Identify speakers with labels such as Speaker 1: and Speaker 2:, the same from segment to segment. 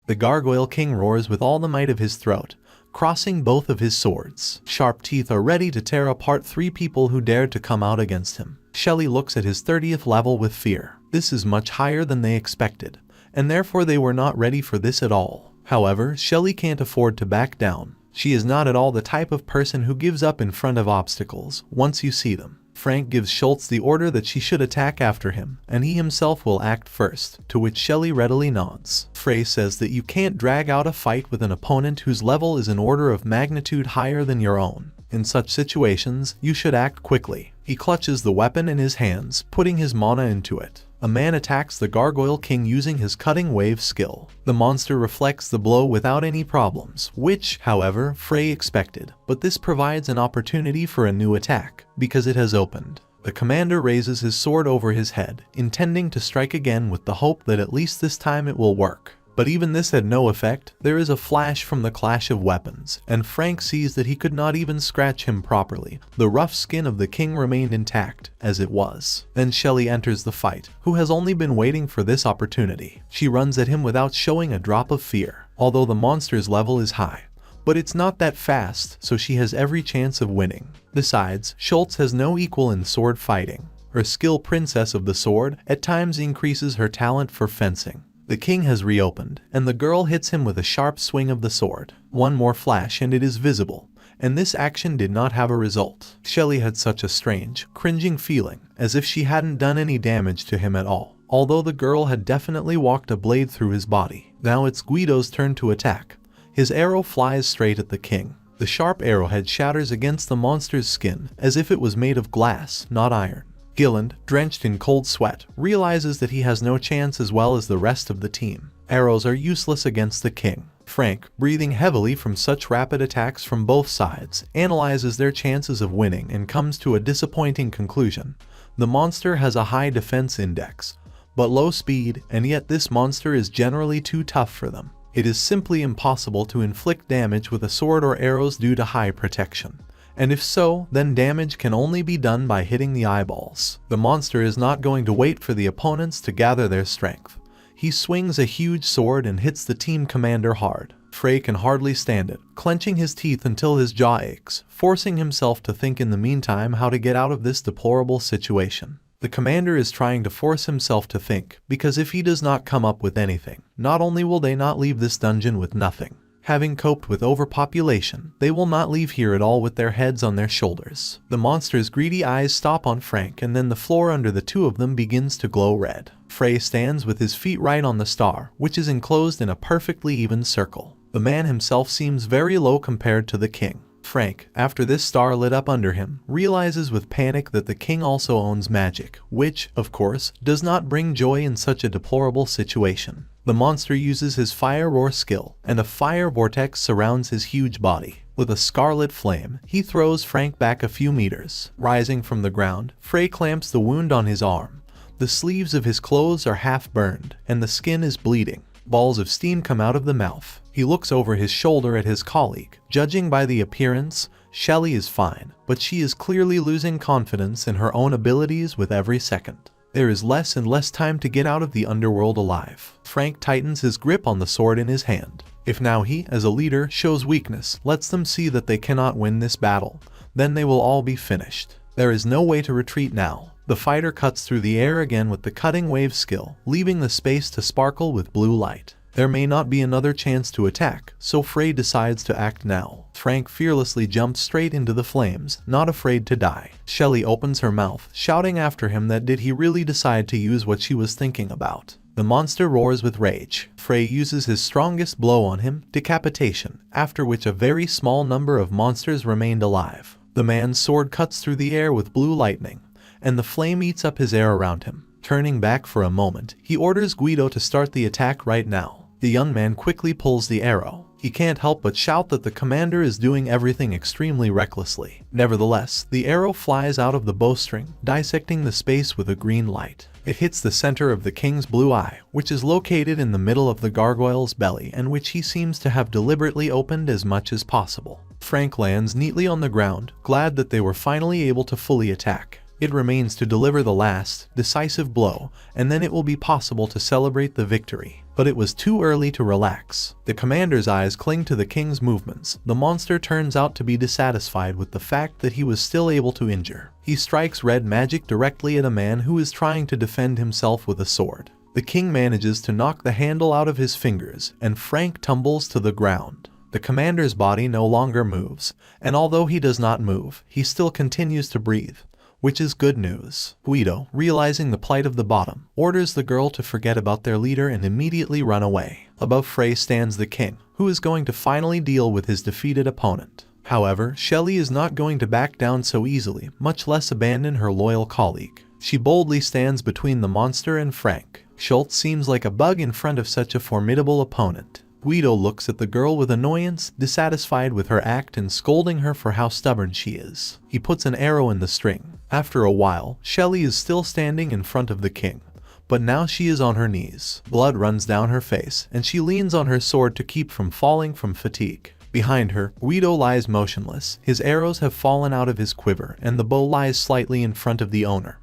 Speaker 1: The Gargoyle King roars with all the might of his throat, crossing both of his swords. Sharp teeth are ready to tear apart 3 people who dared to come out against him. Shelly looks at his 30th level with fear. This is much higher than they expected, and therefore they were not ready for this at all. However, Shelly can't afford to back down. She is not at all the type of person who gives up in front of obstacles once you see them. Frank gives Schultz the order that she should attack after him, and he himself will act first, to which Shelly readily nods. Frey says that you can't drag out a fight with an opponent whose level is an order of magnitude higher than your own. In such situations, you should act quickly. He clutches the weapon in his hands, putting his mana into it. A man attacks the Gargoyle King using his cutting wave skill. The monster reflects the blow without any problems, which, however, Frey expected, but this provides an opportunity for a new attack, because it has opened. The commander raises his sword over his head, intending to strike again with the hope that at least this time it will work. But even this had no effect. There is a flash from the clash of weapons, and Frank sees that he could not even scratch him properly. The rough skin of the king remained intact, as it was. Then Shelly enters the fight, who has only been waiting for this opportunity. She runs at him without showing a drop of fear, although the monster's level is high. But it's not that fast, so she has every chance of winning. Besides, Schultz has no equal in sword fighting. Her skill, Princess of the Sword, at times increases her talent for fencing. The king has reopened, and the girl hits him with a sharp swing of the sword. One more flash and it is visible, and this action did not have a result. Shelly had such a strange, cringing feeling, as if she hadn't done any damage to him at all, although the girl had definitely walked a blade through his body. Now it's Guido's turn to attack. His arrow flies straight at the king. The sharp arrowhead shatters against the monster's skin, as if it was made of glass, not iron. Gilland, drenched in cold sweat, realizes that he has no chance as well as the rest of the team. Arrows are useless against the king. Frank, breathing heavily from such rapid attacks from both sides, analyzes their chances of winning and comes to a disappointing conclusion. The monster has a high defense index, but low speed, and yet this monster is generally too tough for them. It is simply impossible to inflict damage with a sword or arrows due to high protection. And if so, then damage can only be done by hitting the eyeballs. The monster is not going to wait for the opponents to gather their strength. He swings a huge sword and hits the team commander hard. Frey can hardly stand it, clenching his teeth until his jaw aches, forcing himself to think in the meantime how to get out of this deplorable situation. The commander is trying to force himself to think, because if he does not come up with anything, not only will they not leave this dungeon with nothing, having coped with overpopulation, they will not leave here at all with their heads on their shoulders. The monster's greedy eyes stop on Frank, and then the floor under the two of them begins to glow red. Frey stands with his feet right on the star, which is enclosed in a perfectly even circle. The man himself seems very low compared to the king. Frank, after this star lit up under him, realizes with panic that the king also owns magic, which, of course, does not bring joy in such a deplorable situation. The monster uses his fire roar skill, and a fire vortex surrounds his huge body. With a scarlet flame, he throws Frank back a few meters. Rising from the ground, Frey clamps the wound on his arm. The sleeves of his clothes are half burned, and the skin is bleeding. Balls of steam come out of the mouth. He looks over his shoulder at his colleague. Judging by the appearance, Shelly is fine, but she is clearly losing confidence in her own abilities with every second. There is less and less time to get out of the underworld alive. Frank tightens his grip on the sword in his hand. If now he, as a leader, shows weakness, lets them see that they cannot win this battle, then they will all be finished. There is no way to retreat now. The fighter cuts through the air again with the cutting wave skill, leaving the space to sparkle with blue light. There may not be another chance to attack, so Frey decides to act now. Frank fearlessly jumps straight into the flames, not afraid to die. Shelly opens her mouth, shouting after him that did he really decide to use what she was thinking about. The monster roars with rage. Frey uses his strongest blow on him, decapitation, after which a very small number of monsters remained alive. The man's sword cuts through the air with blue lightning, and the flame eats up his air around him. Turning back for a moment, he orders Guido to start the attack right now. The young man quickly pulls the arrow. He can't help but shout that the commander is doing everything extremely recklessly. Nevertheless, the arrow flies out of the bowstring, dissecting the space with a green light. It hits the center of the king's blue eye, which is located in the middle of the gargoyle's belly and which he seems to have deliberately opened as much as possible. Frank lands neatly on the ground, glad that they were finally able to fully attack. It remains to deliver the last, decisive blow, and then it will be possible to celebrate the victory. But it was too early to relax. The commander's eyes cling to the king's movements. The monster turns out to be dissatisfied with the fact that he was still able to injure. He strikes red magic directly at a man who is trying to defend himself with a sword. The king manages to knock the handle out of his fingers, and Frank tumbles to the ground. The commander's body no longer moves, and although he does not move, he still continues to breathe, which is good news. Guido, realizing the plight of the bottom, orders the girl to forget about their leader and immediately run away. Above Frey stands the king, who is going to finally deal with his defeated opponent. However, Shelley is not going to back down so easily, much less abandon her loyal colleague. She boldly stands between the monster and Frank. Schultz seems like a bug in front of such a formidable opponent. Guido looks at the girl with annoyance, dissatisfied with her act and scolding her for how stubborn she is. He puts an arrow in the string. After a while, Shelley is still standing in front of the king, but now she is on her knees. Blood runs down her face, and she leans on her sword to keep from falling from fatigue. Behind her, Guido lies motionless. His arrows have fallen out of his quiver, and the bow lies slightly in front of the owner,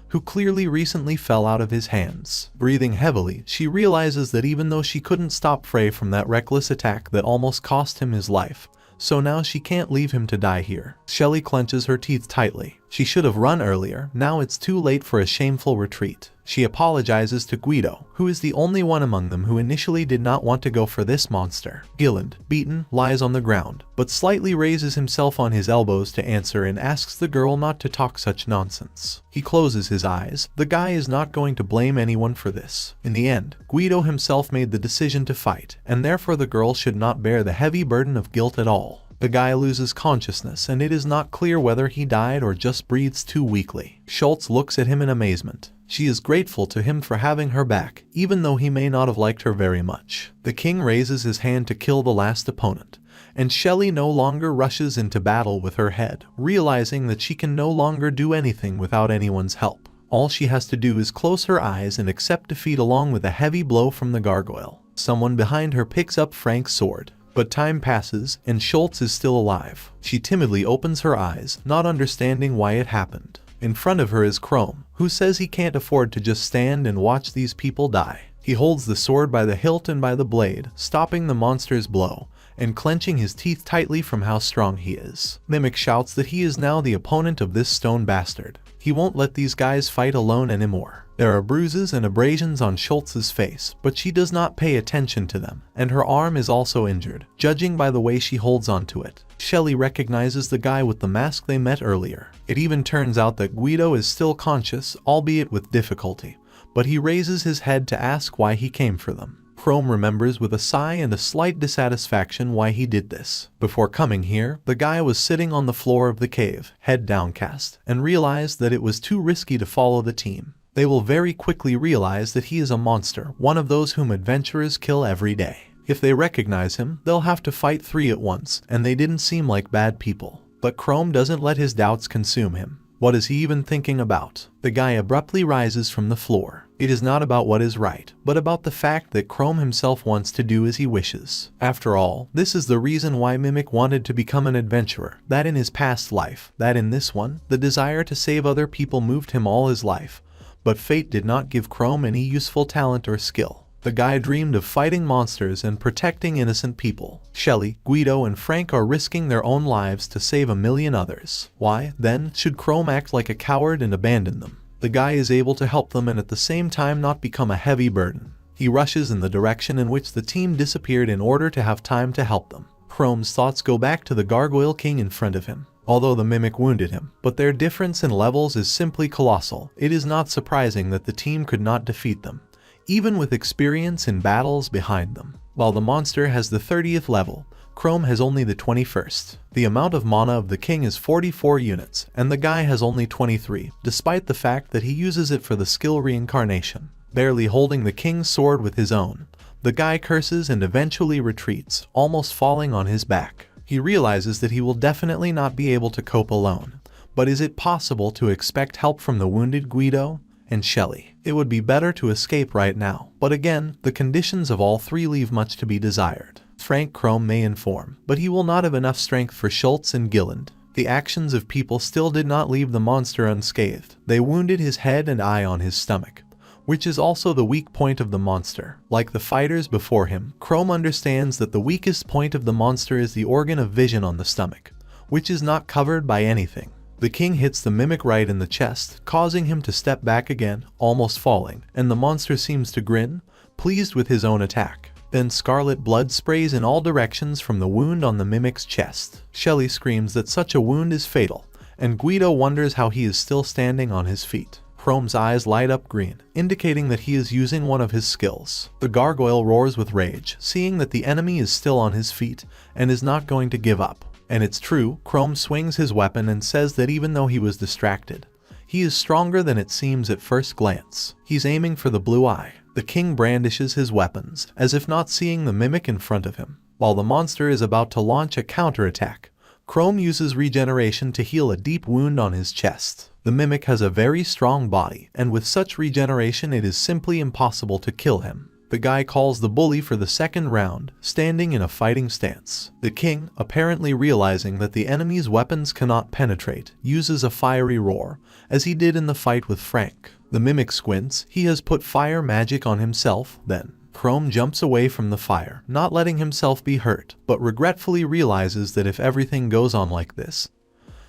Speaker 1: who clearly recently fell out of his hands. Breathing heavily, she realizes that even though she couldn't stop Frey from that reckless attack that almost cost him his life, so now she can't leave him to die here. Shelley clenches her teeth tightly. She should have run earlier. Now it's too late for a shameful retreat. She apologizes to Guido, who is the only one among them who initially did not want to go for this monster. Gilland, beaten, lies on the ground, but slightly raises himself on his elbows to answer and asks the girl not to talk such nonsense. He closes his eyes. The guy is not going to blame anyone for this. In the end, Guido himself made the decision to fight, and therefore the girl should not bear the heavy burden of guilt at all. The guy loses consciousness, and it is not clear whether he died or just breathes too weakly. Schultz looks at him in amazement. She is grateful to him for having her back, even though he may not have liked her very much. The king raises his hand to kill the last opponent, and Shelley no longer rushes into battle with her head, realizing that she can no longer do anything without anyone's help. All she has to do is close her eyes and accept defeat along with a heavy blow from the gargoyle. Someone behind her picks up Frank's sword. But time passes, and Schultz is still alive. She timidly opens her eyes, not understanding why it happened. In front of her is Chrome, who says he can't afford to just stand and watch these people die. He holds the sword by the hilt and by the blade, stopping the monster's blow, and clenching his teeth tightly from how strong he is. Mimic shouts that he is now the opponent of this stone bastard. He won't let these guys fight alone anymore. There are bruises and abrasions on Schultz's face, but she does not pay attention to them, and her arm is also injured, judging by the way she holds onto it. Shelley recognizes the guy with the mask they met earlier. It even turns out that Guido is still conscious, albeit with difficulty, but he raises his head to ask why he came for them. Chrome remembers with a sigh and a slight dissatisfaction why he did this. Before coming here, the guy was sitting on the floor of the cave, head downcast, and realized that it was too risky to follow the team. They will very quickly realize that he is a monster, one of those whom adventurers kill every day. If they recognize him, they'll have to fight 3 at once, and they didn't seem like bad people. But Chrome doesn't let his doubts consume him. What is he even thinking about? The guy abruptly rises from the floor. It is not about what is right, but about the fact that Chrome himself wants to do as he wishes. After all, this is the reason why Mimic wanted to become an adventurer, that in his past life, that in this one, the desire to save other people moved him all his life. But fate did not give Chrome any useful talent or skill. The guy dreamed of fighting monsters and protecting innocent people. Shelley, Guido, and Frank are risking their own lives to save a million others. Why, then, should Chrome act like a coward and abandon them? The guy is able to help them and at the same time not become a heavy burden. He rushes in the direction in which the team disappeared in order to have time to help them. Chrome's thoughts go back to the Gargoyle King in front of him. Although the Mimic wounded him, but their difference in levels is simply colossal, it is not surprising that the team could not defeat them, even with experience in battles behind them. While the monster has the 30th level, Chrome has only the 21st. The amount of mana of the king is 44 units, and the guy has only 23, despite the fact that he uses it for the skill Reincarnation. Barely holding the king's sword with his own, the guy curses and eventually retreats, almost falling on his back. He realizes that he will definitely not be able to cope alone, but is it possible to expect help from the wounded Guido and Shelley? It would be better to escape right now, but again, the conditions of all 3 leave much to be desired. Frank Chrome may inform, but he will not have enough strength for Schultz and Gilland. The actions of people still did not leave the monster unscathed. They wounded his head and eye on his stomach, which is also the weak point of the monster. Like the fighters before him, Chrome understands that the weakest point of the monster is the organ of vision on the stomach, which is not covered by anything. The king hits the mimic right in the chest, causing him to step back again, almost falling, and the monster seems to grin, pleased with his own attack. Then scarlet blood sprays in all directions from the wound on the mimic's chest. Shelly screams that such a wound is fatal, and Guido wonders how he is still standing on his feet. Chrome's eyes light up green, indicating that he is using one of his skills. The gargoyle roars with rage, seeing that the enemy is still on his feet and is not going to give up. And it's true, Chrome swings his weapon and says that even though he was distracted, he is stronger than it seems at first glance. He's aiming for the blue eye. The king brandishes his weapons, as if not seeing the mimic in front of him. While the monster is about to launch a counterattack, Chrome uses regeneration to heal a deep wound on his chest. The mimic has a very strong body, and with such regeneration it is simply impossible to kill him. The guy calls the bully for the second round, standing in a fighting stance. The king, apparently realizing that the enemy's weapons cannot penetrate, uses a fiery roar, as he did in the fight with Frank. The mimic squints. He has put fire magic on himself. Then Chrome jumps away from the fire, not letting himself be hurt, but regretfully realizes that if everything goes on like this,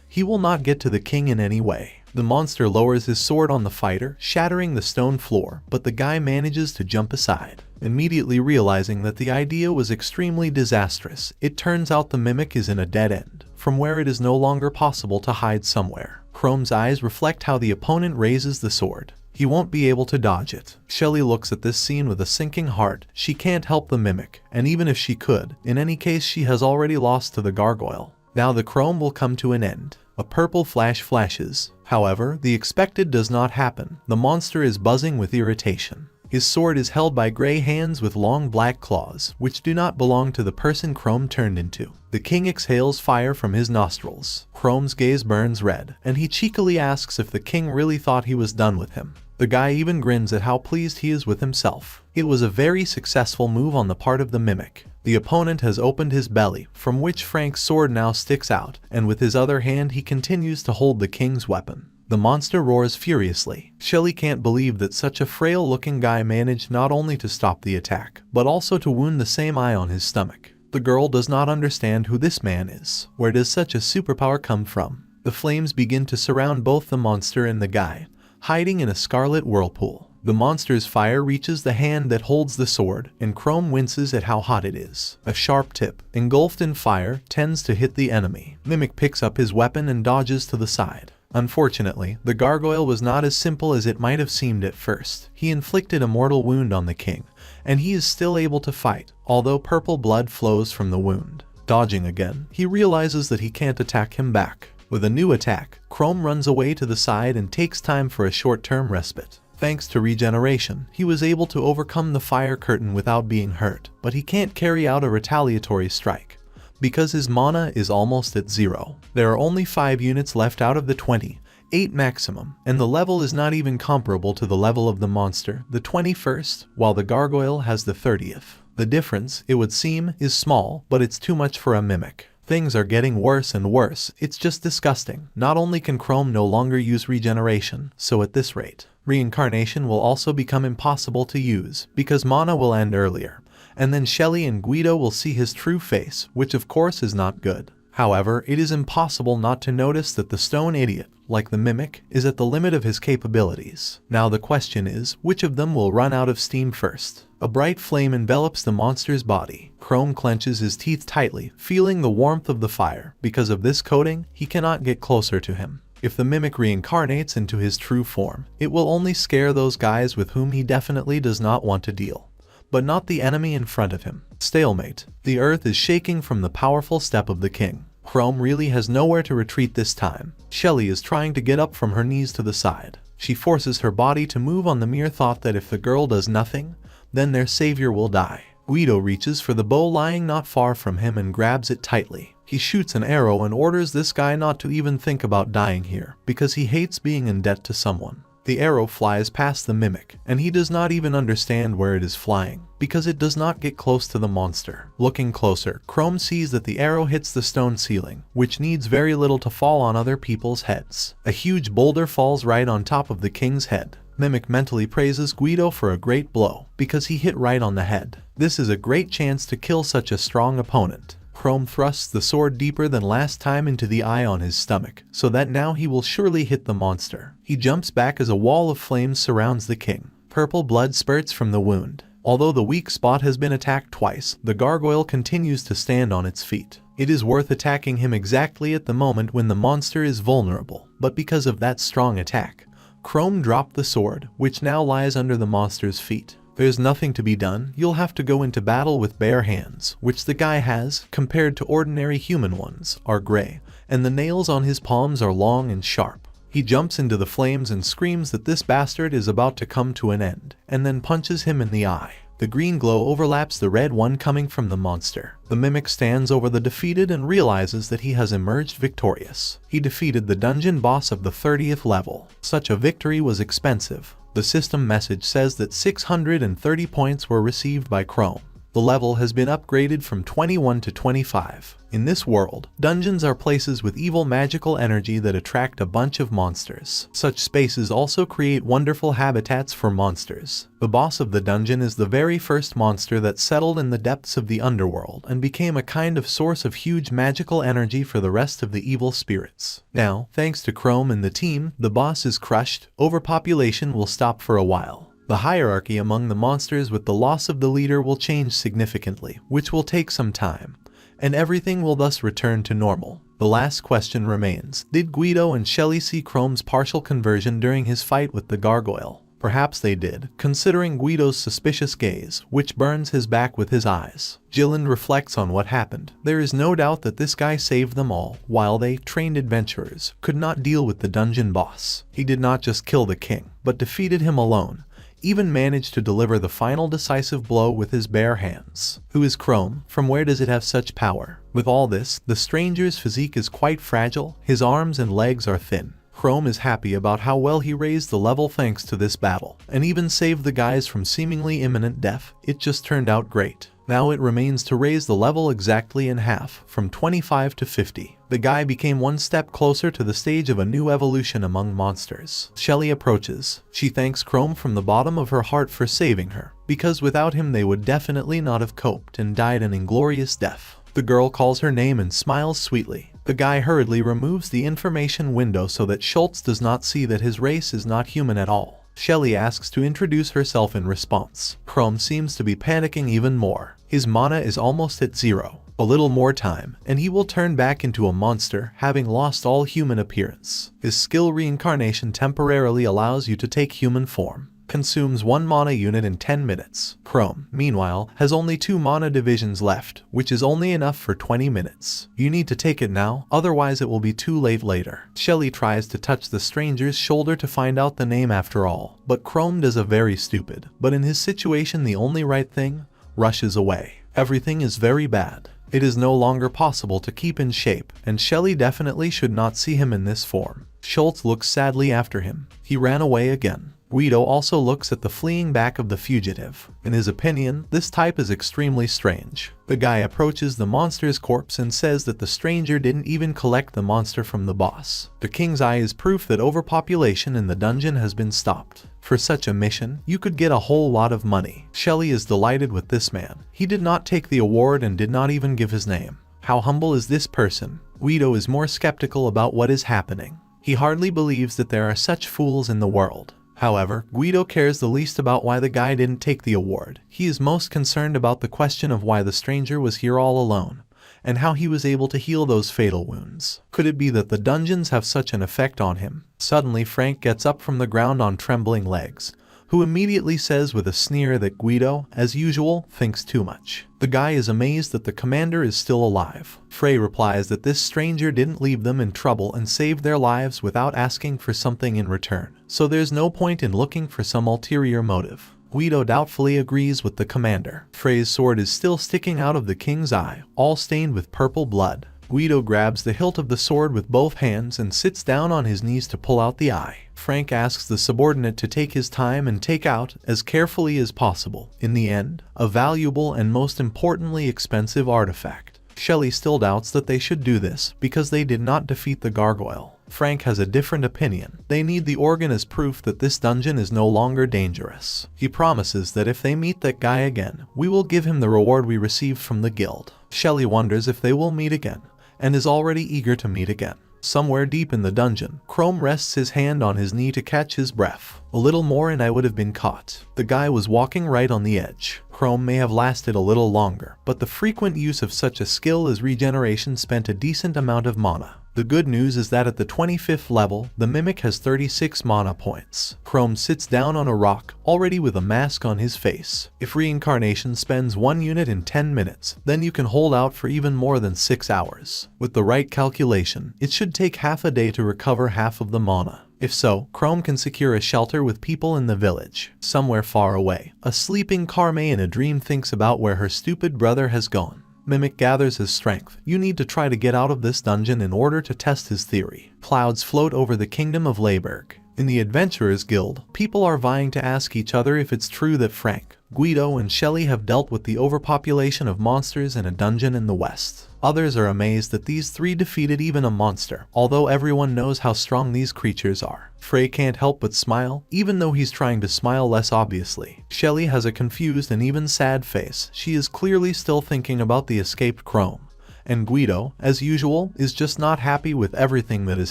Speaker 1: he will not get to the king in any way. The monster lowers his sword on the fighter, shattering the stone floor, but the guy manages to jump aside. Immediately realizing that the idea was extremely disastrous, it turns out the mimic is in a dead end, from where it is no longer possible to hide somewhere. Chrome's eyes reflect how the opponent raises the sword. He won't be able to dodge it. Shelly looks at this scene with a sinking heart. She can't help the mimic, and even if she could, in any case she has already lost to the gargoyle. Now the chrome will come to an end. A purple flash flashes. However, the expected does not happen. The monster is buzzing with irritation. His sword is held by gray hands with long black claws, which do not belong to the person Chrome turned into. The king exhales fire from his nostrils. Chrome's gaze burns red, and he cheekily asks if the king really thought he was done with him. The guy even grins at how pleased he is with himself. It was a very successful move on the part of the mimic. The opponent has opened his belly, from which Frank's sword now sticks out, and with his other hand he continues to hold the king's weapon. The monster roars furiously. Shelly can't believe that such a frail-looking guy managed not only to stop the attack, but also to wound the same eye on his stomach. The girl does not understand who this man is. Where does such a superpower come from? The flames begin to surround both the monster and the guy, hiding in a scarlet whirlpool. The monster's fire reaches the hand that holds the sword, and Chrome winces at how hot it is. A sharp tip, engulfed in fire, tends to hit the enemy. Mimic picks up his weapon and dodges to the side. Unfortunately, the gargoyle was not as simple as it might have seemed at first. He inflicted a mortal wound on the king, and he is still able to fight, although purple blood flows from the wound. Dodging again, he realizes that he can't attack him back. With a new attack, Chrome runs away to the side and takes time for a short-term respite. Thanks to regeneration, he was able to overcome the fire curtain without being hurt, but he can't carry out a retaliatory strike, because his mana is almost at 0. There are only 5 units left out of the 28 maximum, and the level is not even comparable to the level of the monster, the 21st, while the gargoyle has the 30th. The difference, it would seem, is small, but it's too much for a mimic. Things are getting worse and worse. It's just disgusting. Not only can Chrome no longer use regeneration, so at this rate, reincarnation will also become impossible to use, because mana will end earlier, and then Shelly and Guido will see his true face, which of course is not good. However, it is impossible not to notice that the stone idiot, like the mimic, is at the limit of his capabilities. Now the question is, which of them will run out of steam first? A bright flame envelops the monster's body. Chrome clenches his teeth tightly, feeling the warmth of the fire. Because of this coating, he cannot get closer to him. If the mimic reincarnates into his true form, it will only scare those guys with whom he definitely does not want to deal, but not the enemy in front of him. Stalemate. The earth is shaking from the powerful step of the king. Chrome really has nowhere to retreat this time. Shelly is trying to get up from her knees to the side. She forces her body to move on the mere thought that if the girl does nothing, then their savior will die. Guido reaches for the bow lying not far from him and grabs it tightly. He shoots an arrow and orders this guy not to even think about dying here, because he hates being in debt to someone. The arrow flies past the mimic, and he does not even understand where it is flying, because it does not get close to the monster. Looking closer, Chrome sees that the arrow hits the stone ceiling, which needs very little to fall on other people's heads. A huge boulder falls right on top of the king's head. Mimic mentally praises Guido for a great blow, because he hit right on the head. This is a great chance to kill such a strong opponent. Chrome thrusts the sword deeper than last time into the eye on his stomach, so that now he will surely hit the monster. He jumps back as a wall of flames surrounds the king. Purple blood spurts from the wound. Although the weak spot has been attacked twice, the gargoyle continues to stand on its feet. It is worth attacking him exactly at the moment when the monster is vulnerable, but because of that strong attack, Chrome dropped the sword, which now lies under the monster's feet. There's nothing to be done, you'll have to go into battle with bare hands, which the guy has, compared to ordinary human ones, are gray, and the nails on his palms are long and sharp. He jumps into the flames and screams that this bastard is about to come to an end, and then punches him in the eye. The green glow overlaps the red one coming from the monster. The mimic stands over the defeated and realizes that he has emerged victorious. He defeated the dungeon boss of the 30th level. Such a victory was expensive. The system message says that 630 points were received by Chrome. The level has been upgraded from 21 to 25. In this world, dungeons are places with evil magical energy that attract a bunch of monsters. Such spaces also create wonderful habitats for monsters. The boss of the dungeon is the very first monster that settled in the depths of the underworld and became a kind of source of huge magical energy for the rest of the evil spirits. Now, thanks to Chrome and the team, the boss is crushed. Overpopulation will stop for a while. The hierarchy among the monsters with the loss of the leader will change significantly, which will take some time, and everything will thus return to normal. The last question remains: did Guido and Shelly see Chrome's partial conversion during his fight with the gargoyle? Perhaps they did, considering Guido's suspicious gaze, which burns his back with his eyes. Jillian reflects on what happened. There is no doubt that this guy saved them all, while they, trained adventurers, could not deal with the dungeon boss. He did not just kill the king, but defeated him alone. Even managed to deliver the final decisive blow with his bare hands. Who is Chrome? From where does it have such power? With all this, the stranger's physique is quite fragile, his arms and legs are thin. Chrome is happy about how well he raised the level thanks to this battle, and even saved the guys from seemingly imminent death. It just turned out great. Now it remains to raise the level exactly in half, from 25 to 50. The guy became one step closer to the stage of a new evolution among monsters. Shelly approaches. She thanks Chrome from the bottom of her heart for saving her, because without him they would definitely not have coped and died an inglorious death. The girl calls her name and smiles sweetly. The guy hurriedly removes the information window so that Schultz does not see that his race is not human at all. Shelly asks to introduce herself in response. Chrome seems to be panicking even more. His mana is almost at 0. A little more time, and he will turn back into a monster, having lost all human appearance. His skill Reincarnation temporarily allows you to take human form. Consumes 1 mana unit in 10 minutes. Chrome, meanwhile, has only 2 mana divisions left, which is only enough for 20 minutes. You need to take it now, otherwise it will be too late later. Shelly tries to touch the stranger's shoulder to find out the name after all, but Chrome does a very stupid, but in his situation the only right thing, rushes away. Everything is very bad. It is no longer possible to keep in shape, and Shelly definitely should not see him in this form. Schultz looks sadly after him. He ran away again. Guido also looks at the fleeing back of the fugitive. In his opinion, this type is extremely strange. The guy approaches the monster's corpse and says that the stranger didn't even collect the monster from the boss. The king's eye is proof that overpopulation in the dungeon has been stopped. For such a mission, you could get a whole lot of money. Shelly is delighted with this man. He did not take the award and did not even give his name. How humble is this person? Guido is more skeptical about what is happening. He hardly believes that there are such fools in the world. However, Guido cares the least about why the guy didn't take the award. He is most concerned about the question of why the stranger was here all alone, and how he was able to heal those fatal wounds. Could it be that the dungeons have such an effect on him? Suddenly Frank gets up from the ground on trembling legs, who immediately says with a sneer that Guido, as usual, thinks too much. The guy is amazed that the commander is still alive. Frey replies that this stranger didn't leave them in trouble and saved their lives without asking for something in return, so there's no point in looking for some ulterior motive. Guido doubtfully agrees with the commander. Frey's sword is still sticking out of the king's eye, all stained with purple blood. Guido grabs the hilt of the sword with both hands and sits down on his knees to pull out the eye. Frank asks the subordinate to take his time and take out, as carefully as possible, in the end, a valuable and most importantly expensive artifact. Shelly still doubts that they should do this because they did not defeat the gargoyle. Frank has a different opinion. They need the organ as proof that this dungeon is no longer dangerous. He promises that if they meet that guy again, we will give him the reward we received from the guild. Shelly wonders if they will meet again, and is already eager to meet again. Somewhere deep in the dungeon, Chrome rests his hand on his knee to catch his breath. A little more and I would have been caught. The guy was walking right on the edge. Chrome may have lasted a little longer, but the frequent use of such a skill as regeneration spent a decent amount of mana. The good news is that at the 25th level, the Mimic has 36 mana points. Chrome sits down on a rock, already with a mask on his face. If reincarnation spends 1 unit in 10 minutes, then you can hold out for even more than 6 hours. With the right calculation, it should take half a day to recover half of the mana. If so, Chrome can secure a shelter with people in the village. Somewhere far away, a sleeping Carme in a dream thinks about where her stupid brother has gone. Mimic gathers his strength. You need to try to get out of this dungeon in order to test his theory. Clouds float over the kingdom of Layberg. In the Adventurers Guild, people are vying to ask each other if it's true that Frank, Guido, and Shelly have dealt with the overpopulation of monsters in a dungeon in the West. Others are amazed that these three defeated even a monster, although everyone knows how strong these creatures are. Frey can't help but smile, even though he's trying to smile less obviously. Shelly has a confused and even sad face. She is clearly still thinking about the escaped Chrome. And Guido, as usual, is just not happy with everything that is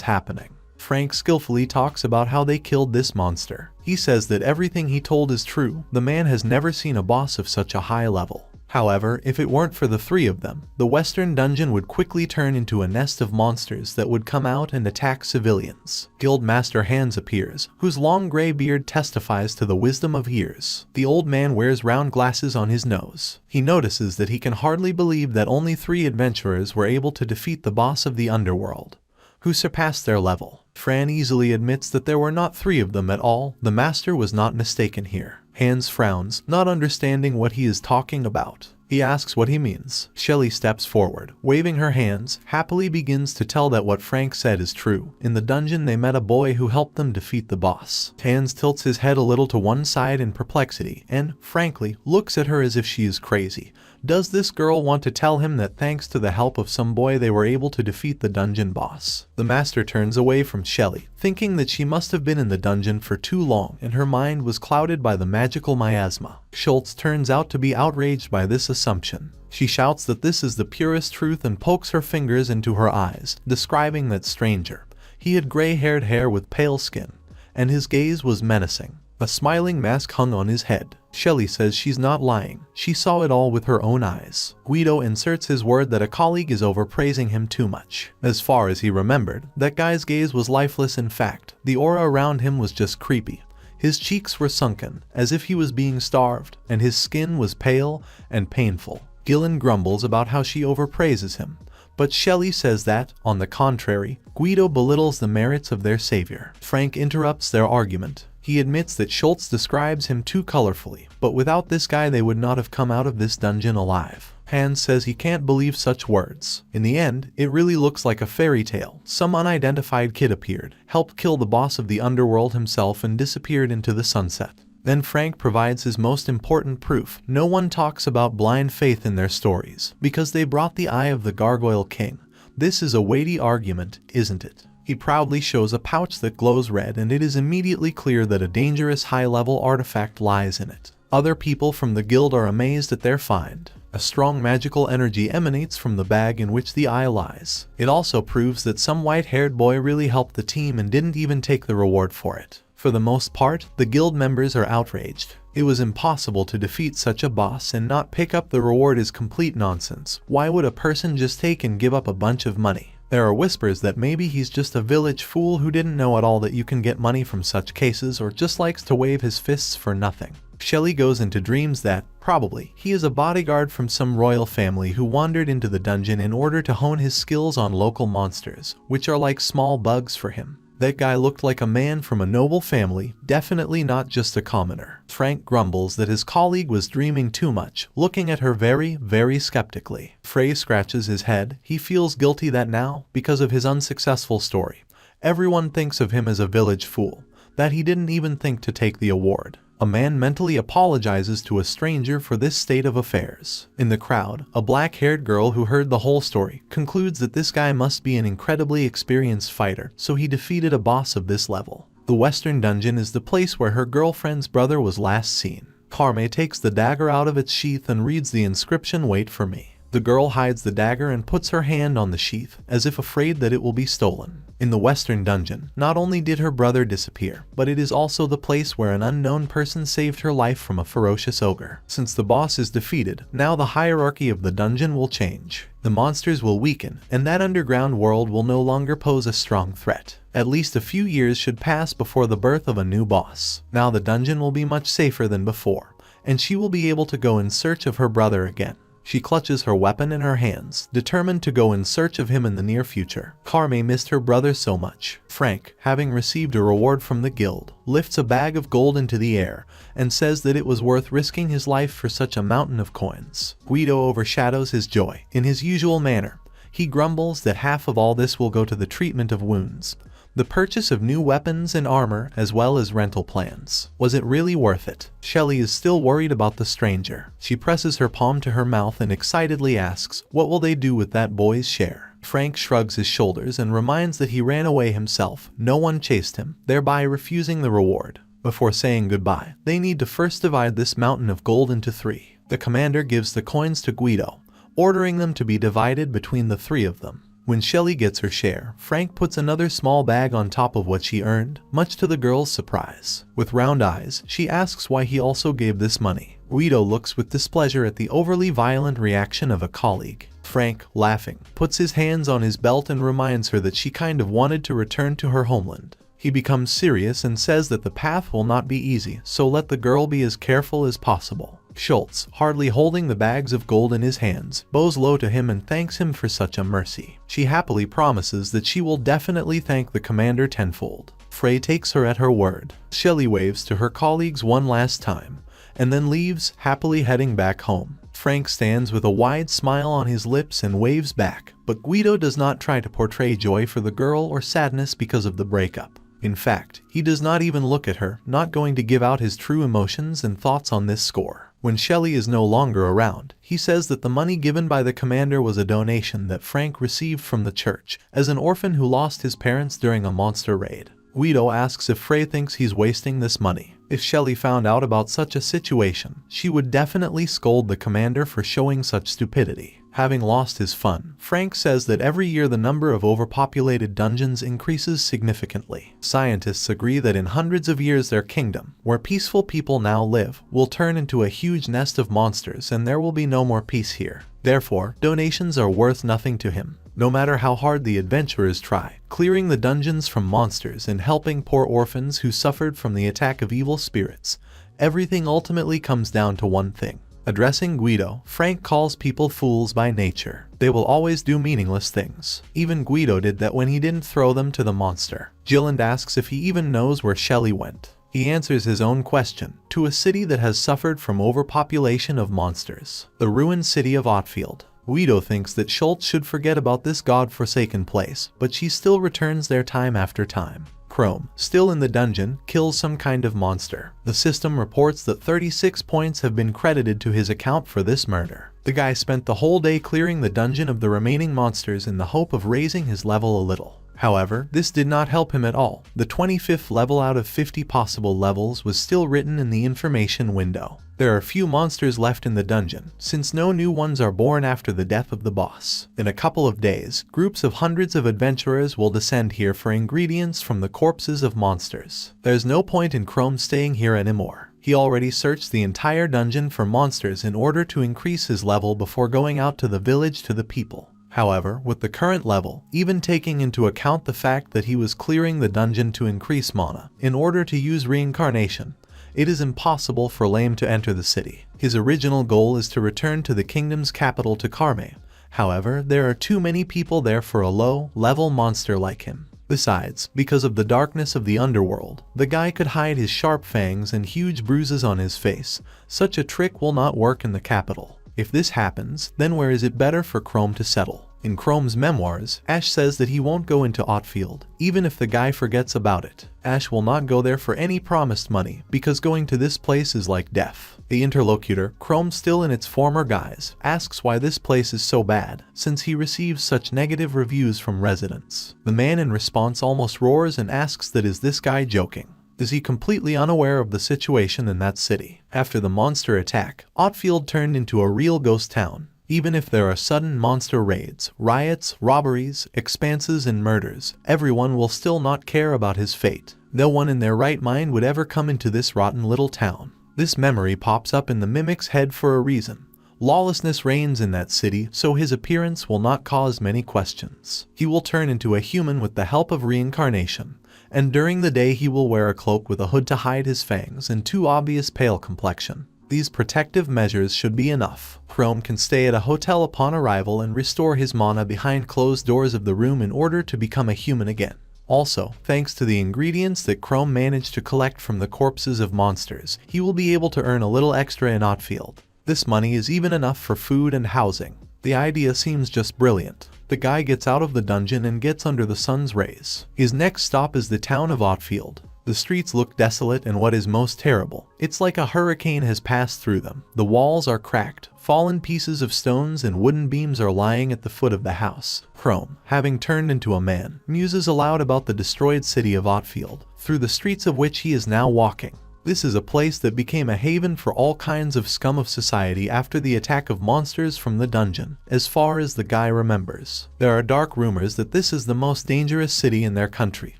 Speaker 1: happening. Frank skillfully talks about how they killed this monster. He says that everything he told is true. The man has never seen a boss of such a high level. However, if it weren't for the three of them, the western dungeon would quickly turn into a nest of monsters that would come out and attack civilians. Guildmaster Hans appears, whose long gray beard testifies to the wisdom of years. The old man wears round glasses on his nose. He notices that he can hardly believe that only 3 adventurers were able to defeat the boss of the underworld, who surpassed their level. Fran easily admits that there were not 3 of them at all. The master was not mistaken here. Hans frowns, not understanding what he is talking about. He asks what he means. Shelly steps forward, waving her hands, happily begins to tell that what Frank said is true. In the dungeon they met a boy who helped them defeat the boss. Hans tilts his head a little to one side in perplexity and, frankly, looks at her as if she is crazy. Does this girl want to tell him that thanks to the help of some boy they were able to defeat the dungeon boss? The master turns away from Shelly, thinking that she must have been in the dungeon for too long and her mind was clouded by the magical miasma. Schultz turns out to be outraged by this assumption. She shouts that this is the purest truth and pokes her fingers into her eyes, describing that stranger. He had gray-haired hair with pale skin, and his gaze was menacing. A smiling mask hung on his head. Shelly says she's not lying. She saw it all with her own eyes. Guido inserts his word that a colleague is overpraising him too much. As far as he remembered, that guy's gaze was lifeless. In fact, the aura around him was just creepy. His cheeks were sunken, as if he was being starved, and his skin was pale and painful. Gillen grumbles about how she overpraises him, but Shelly says that, on the contrary, Guido belittles the merits of their savior. Frank interrupts their argument. He admits that Schultz describes him too colorfully, but without this guy they would not have come out of this dungeon alive. Hans says he can't believe such words. In the end, it really looks like a fairy tale. Some unidentified kid appeared, helped kill the boss of the underworld himself and disappeared into the sunset. Then Frank provides his most important proof. No one talks about blind faith in their stories, because they brought the eye of the Gargoyle King. This is a weighty argument, isn't it? He proudly shows a pouch that glows red and it is immediately clear that a dangerous high-level artifact lies in it. Other people from the guild are amazed at their find. A strong magical energy emanates from the bag in which the eye lies. It also proves that some white-haired boy really helped the team and didn't even take the reward for it. For the most part, the guild members are outraged. It was impossible to defeat such a boss and not pick up the reward is complete nonsense. Why would a person just take and give up a bunch of money? There are whispers that maybe he's just a village fool who didn't know at all that you can get money from such cases or just likes to wave his fists for nothing. Shelly goes into dreams that, probably, he is a bodyguard from some royal family who wandered into the dungeon in order to hone his skills on local monsters, which are like small bugs for him. That guy looked like a man from a noble family, definitely not just a commoner. Frank grumbles that his colleague was dreaming too much, looking at her very, very skeptically. Frey scratches his head. He feels guilty that now, because of his unsuccessful story, everyone thinks of him as a village fool, that he didn't even think to take the award. A man mentally apologizes to a stranger for this state of affairs. In the crowd, a black-haired girl who heard the whole story concludes that this guy must be an incredibly experienced fighter, so he defeated a boss of this level. The Western Dungeon is the place where her girlfriend's brother was last seen. Carme takes the dagger out of its sheath and reads the inscription, "Wait for me." The girl hides the dagger and puts her hand on the sheath, as if afraid that it will be stolen. In the Western Dungeon, not only did her brother disappear, but it is also the place where an unknown person saved her life from a ferocious ogre. Since the boss is defeated, now the hierarchy of the dungeon will change. The monsters will weaken, and that underground world will no longer pose a strong threat. At least a few years should pass before the birth of a new boss. Now the dungeon will be much safer than before, and she will be able to go in search of her brother again. She clutches her weapon in her hands, determined to go in search of him in the near future. Carme missed her brother so much. Frank, having received a reward from the guild, lifts a bag of gold into the air and says that it was worth risking his life for such a mountain of coins. Guido overshadows his joy. In his usual manner, he grumbles that half of all this will go to the treatment of wounds, the purchase of new weapons and armor, as well as rental plans. Was it really worth it? Shelly is still worried about the stranger. She presses her palm to her mouth and excitedly asks, what will they do with that boy's share? Frank shrugs his shoulders and reminds that he ran away himself. No one chased him, thereby refusing the reward. Before saying goodbye, they need to first divide this mountain of gold into 3. The commander gives the coins to Guido, ordering them to be divided between the 3 of them. When Shelly gets her share, Frank puts another small bag on top of what she earned, much to the girl's surprise. With round eyes, she asks why he also gave this money. Guido looks with displeasure at the overly violent reaction of a colleague. Frank, laughing, puts his hands on his belt and reminds her that she kind of wanted to return to her homeland. He becomes serious and says that the path will not be easy, so let the girl be as careful as possible. Schultz, hardly holding the bags of gold in his hands, bows low to him and thanks him for such a mercy. She happily promises that she will definitely thank the commander tenfold. Frey takes her at her word. Shelly waves to her colleagues one last time, and then leaves, happily heading back home. Frank stands with a wide smile on his lips and waves back, but Guido does not try to portray joy for the girl or sadness because of the breakup. In fact, he does not even look at her, not going to give out his true emotions and thoughts on this score. When Shelly is no longer around, he says that the money given by the commander was a donation that Frank received from the church as an orphan who lost his parents during a monster raid. Guido asks if Frey thinks he's wasting this money. If Shelly found out about such a situation, she would definitely scold the commander for showing such stupidity. Having lost his fun, Frank says that every year the number of overpopulated dungeons increases significantly. Scientists agree that in hundreds of years their kingdom, where peaceful people now live, will turn into a huge nest of monsters and there will be no more peace here. Therefore, donations are worth nothing to him. No matter how hard the adventurers try, clearing the dungeons from monsters and helping poor orphans who suffered from the attack of evil spirits, everything ultimately comes down to one thing. Addressing Guido, Frank calls people fools by nature. They will always do meaningless things. Even Guido did that when he didn't throw them to the monster. Gilland asks if he even knows where Shelly went. He answers his own question, to a city that has suffered from overpopulation of monsters. The ruined city of Otfield. Guido thinks that Schultz should forget about this god-forsaken place, but she still returns there time after time. Chrome, still in the dungeon, kills some kind of monster. The system reports that 36 points have been credited to his account for this murder. The guy spent the whole day clearing the dungeon of the remaining monsters in the hope of raising his level a little. However, this did not help him at all. The 25th level out of 50 possible levels was still written in the information window. There are few monsters left in the dungeon, since no new ones are born after the death of the boss. In a couple of days, groups of hundreds of adventurers will descend here for ingredients from the corpses of monsters. There's no point in Chrome staying here anymore. He already searched the entire dungeon for monsters in order to increase his level before going out to the village to the people. However, with the current level, even taking into account the fact that he was clearing the dungeon to increase mana in order to use reincarnation, it is impossible for Lame to enter the city. His original goal is to return to the kingdom's capital to Carme. However, there are too many people there for a low-level monster like him. Besides, because of the darkness of the underworld, the guy could hide his sharp fangs and huge bruises on his face. Such a trick will not work in the capital. If this happens, then where is it better for Chrome to settle? In Chrome's memoirs, Ash says that he won't go into Otfield, even if the guy forgets about it. Ash will not go there for any promised money, because going to this place is like death. The interlocutor, Chrome still in its former guise, asks why this place is so bad, since he receives such negative reviews from residents. The man in response almost roars and asks that is this guy joking? Is he completely unaware of the situation in that city? After the monster attack, Otfield turned into a real ghost town. Even if there are sudden monster raids, riots, robberies, expanses, and murders, everyone will still not care about his fate. No one in their right mind would ever come into this rotten little town. This memory pops up in the mimic's head for a reason. Lawlessness reigns in that city, so his appearance will not cause many questions. He will turn into a human with the help of reincarnation, and during the day he will wear a cloak with a hood to hide his fangs and too obvious pale complexion. These protective measures should be enough. Chrome can stay at a hotel upon arrival and restore his mana behind closed doors of the room in order to become a human again. Also, thanks to the ingredients that Chrome managed to collect from the corpses of monsters, he will be able to earn a little extra in Otfield. This money is even enough for food and housing. The idea seems just brilliant. The guy gets out of the dungeon and gets under the sun's rays. His next stop is the town of Otfield. The streets look desolate, and what is most terrible, it's like a hurricane has passed through them. The walls are cracked, fallen pieces of stones and wooden beams are lying at the foot of the house. Chrome, having turned into a man, muses aloud about the destroyed city of Otfield, through the streets of which he is now walking. This is a place that became a haven for all kinds of scum of society after the attack of monsters from the dungeon, as far as the guy remembers. There are dark rumors that this is the most dangerous city in their country,